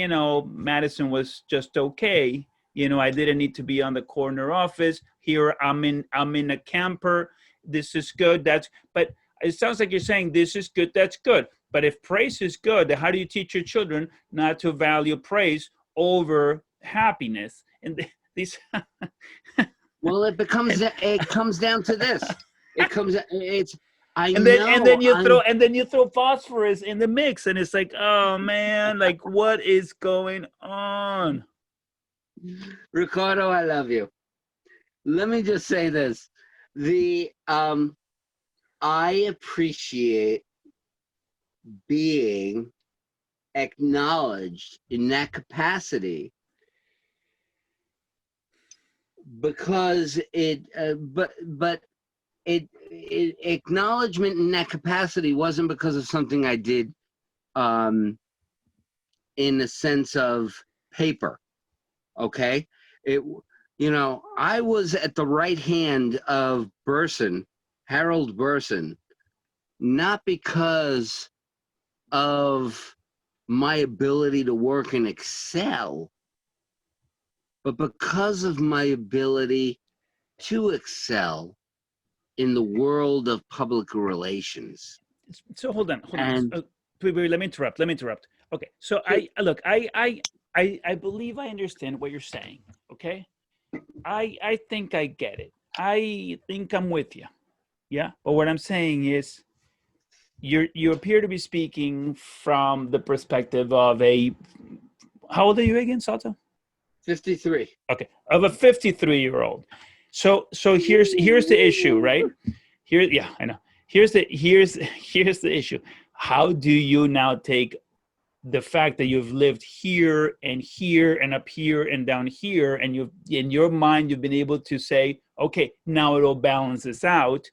Madison was just okay. I didn't need to be on the corner office. Here, I'm in a camper. This is good. But it sounds like you're saying this is good. That's good. But if praise is good, then how do you teach your children not to value praise over happiness? And these Well, it comes down to this. I and then and then know you throw and then you throw phosphorus in the mix, and it's like, oh man, like what is going on? Ricardo, I love you. Let me just say this. I appreciate being acknowledged in that capacity because acknowledgement in that capacity wasn't because of something I did in a sense of paper. Okay, I was at the right hand of Harold Burson, not because of my ability to work in Excel, but because of my ability to excel in the world of public relations. So hold on. And Wait, let me interrupt. Okay, so shoot, I believe I understand what you're saying. Okay, I think I get it. I think I'm with you. Yeah, but what I'm saying is you appear to be speaking from the perspective of a, how old are you again, Salto? 53. Okay, of a 53-year-old. So here's the issue, right? Here, yeah, I know. Here's the issue. How do you now take the fact that you've lived here and up here and down here, and you've in your mind you've been able to say, okay, now it all balances out,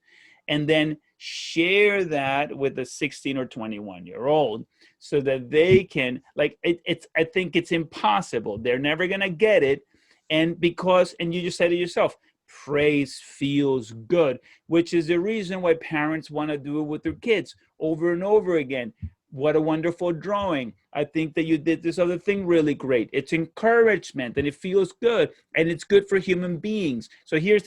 and then share that with a 16 or 21-year-old so that they can, like, it's I think it's impossible, they're never going to get it. And you just said it yourself, praise feels good, which is the reason why parents want to do it with their kids over and over again. What a wonderful drawing. I think that you did this other thing really great. It's encouragement and it feels good, and it's good for human beings. So here's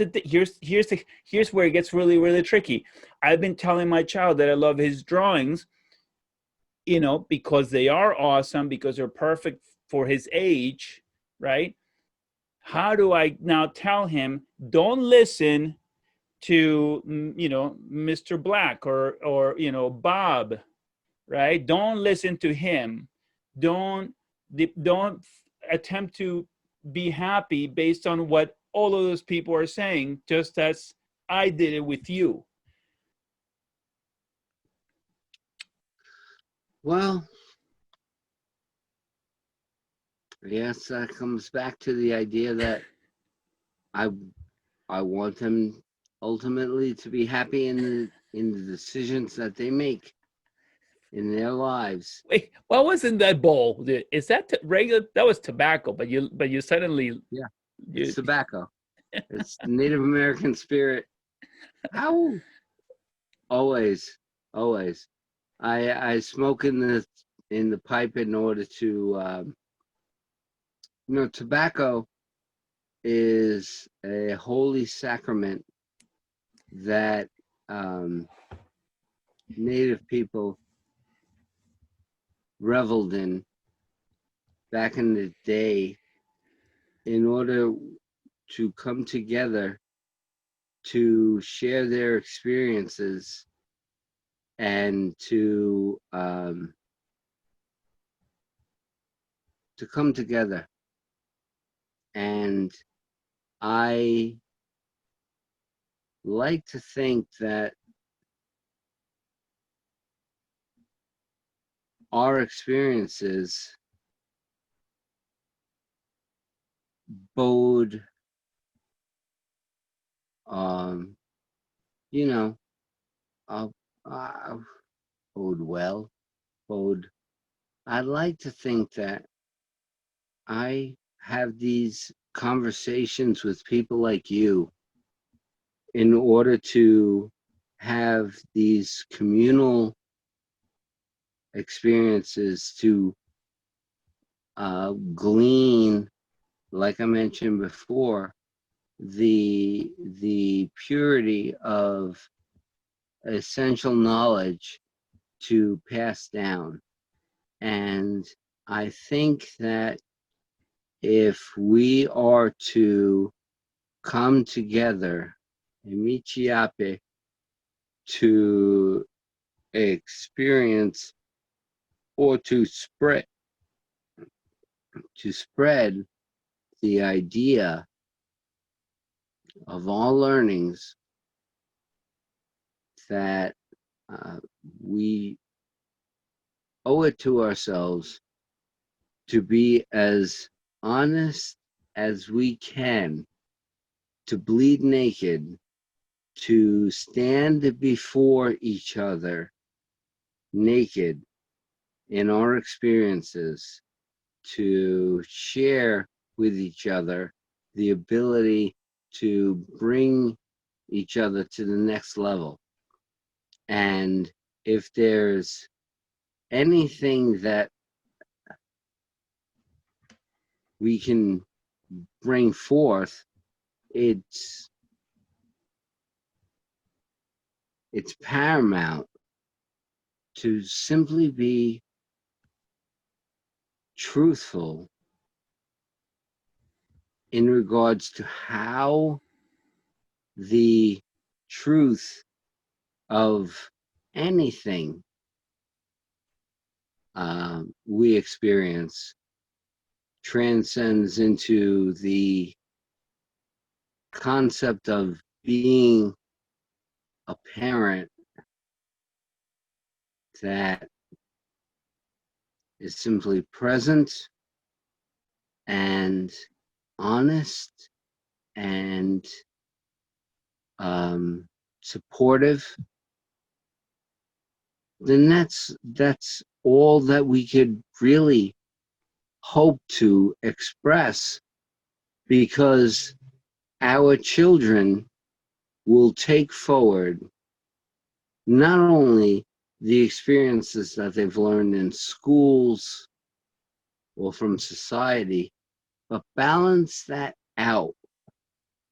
where it gets really, really tricky. I've been telling my child that I love his drawings, because they are awesome, because they're perfect for his age, right? How do I now tell him, don't listen to, Mr. Black or Bob, right? Don't listen to him. Don't don't attempt to be happy based on what all of those people are saying, just as I did it with you. Well, yes, that comes back to the idea that I I want them ultimately to be happy in the decisions that they make in their lives. Wait, what was in that bowl? Is that regular? That was tobacco, but you suddenly Yeah, it's you. tobacco. It's Native American spirit. How? Always, always. I smoke in the pipe in order to tobacco is a holy sacrament that Native people reveled in back in the day in order to come together to share their experiences and to come together. And I like to think that our experiences bode, um, you know, uh, uh, bode well, bode. I'd like to think that I have these conversations with people like you in order to have these communal experiences to glean, like I mentioned before, the purity of essential knowledge to pass down. And I think that if we are to come together, Michiape, to experience or to spread the idea of all learnings that we owe it to ourselves to be as honest as we can, to bleed naked, to stand before each other naked in our experiences, to share with each other the ability to bring each other to the next level. And if there's anything that we can bring forth, it's paramount to simply be truthful in regards to how the truth of anything we experience transcends into the concept of being a parent that is simply present and honest and supportive. Then that's all that we could really hope to express, because our children will take forward not only the experiences that they've learned in schools or from society, but balance that out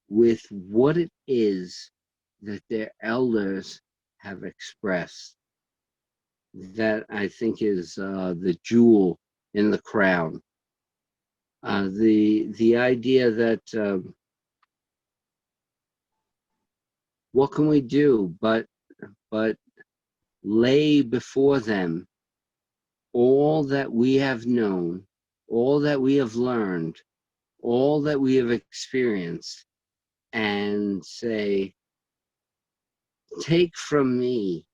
with what it is that their elders have expressed. That I think is the jewel in the crown. The idea that what can we do but lay before them all that we have known, all that we have learned, all that we have experienced, and say, take from me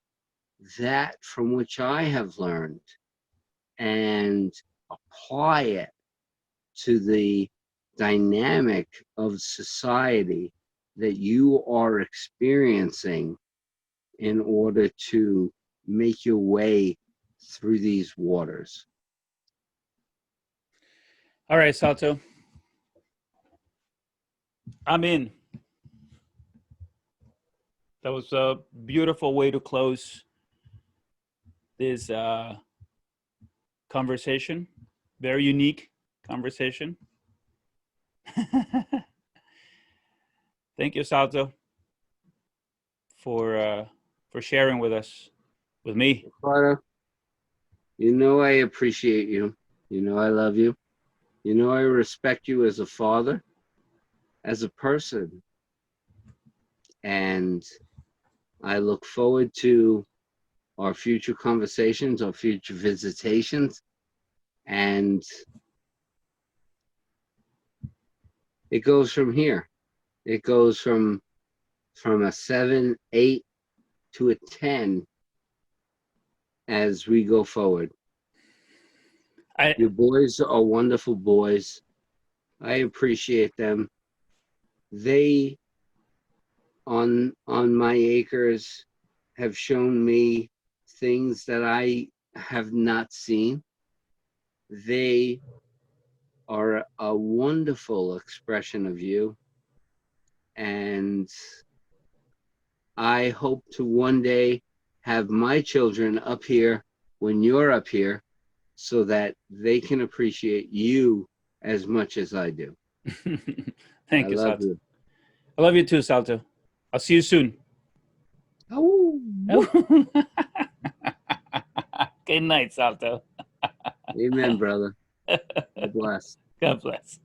that from which I have learned and apply it to the dynamic of society that you are experiencing in order to make your way through these waters. All right, Salto. I'm in. That was a beautiful way to close this conversation. Very unique conversation. Thank you, Salto, for sharing with us, with me. Carter, you know I appreciate you. You know I love you. You know I respect you as a father, as a person. And I look forward to our future conversations, our future visitations. And it goes from here. It goes from a 7, 8 to a 10 as we go forward. I Your boys are wonderful boys. I appreciate them. They on my acres have shown me things that I have not seen. They are a wonderful expression of you, and I hope to one day have my children up here when you're up here so that they can appreciate you as much as I do. I Thank you, love Salto. you. I love you too, Salto. I'll see you soon. Oh, Good night, Salto. amen, brother. God bless. God bless.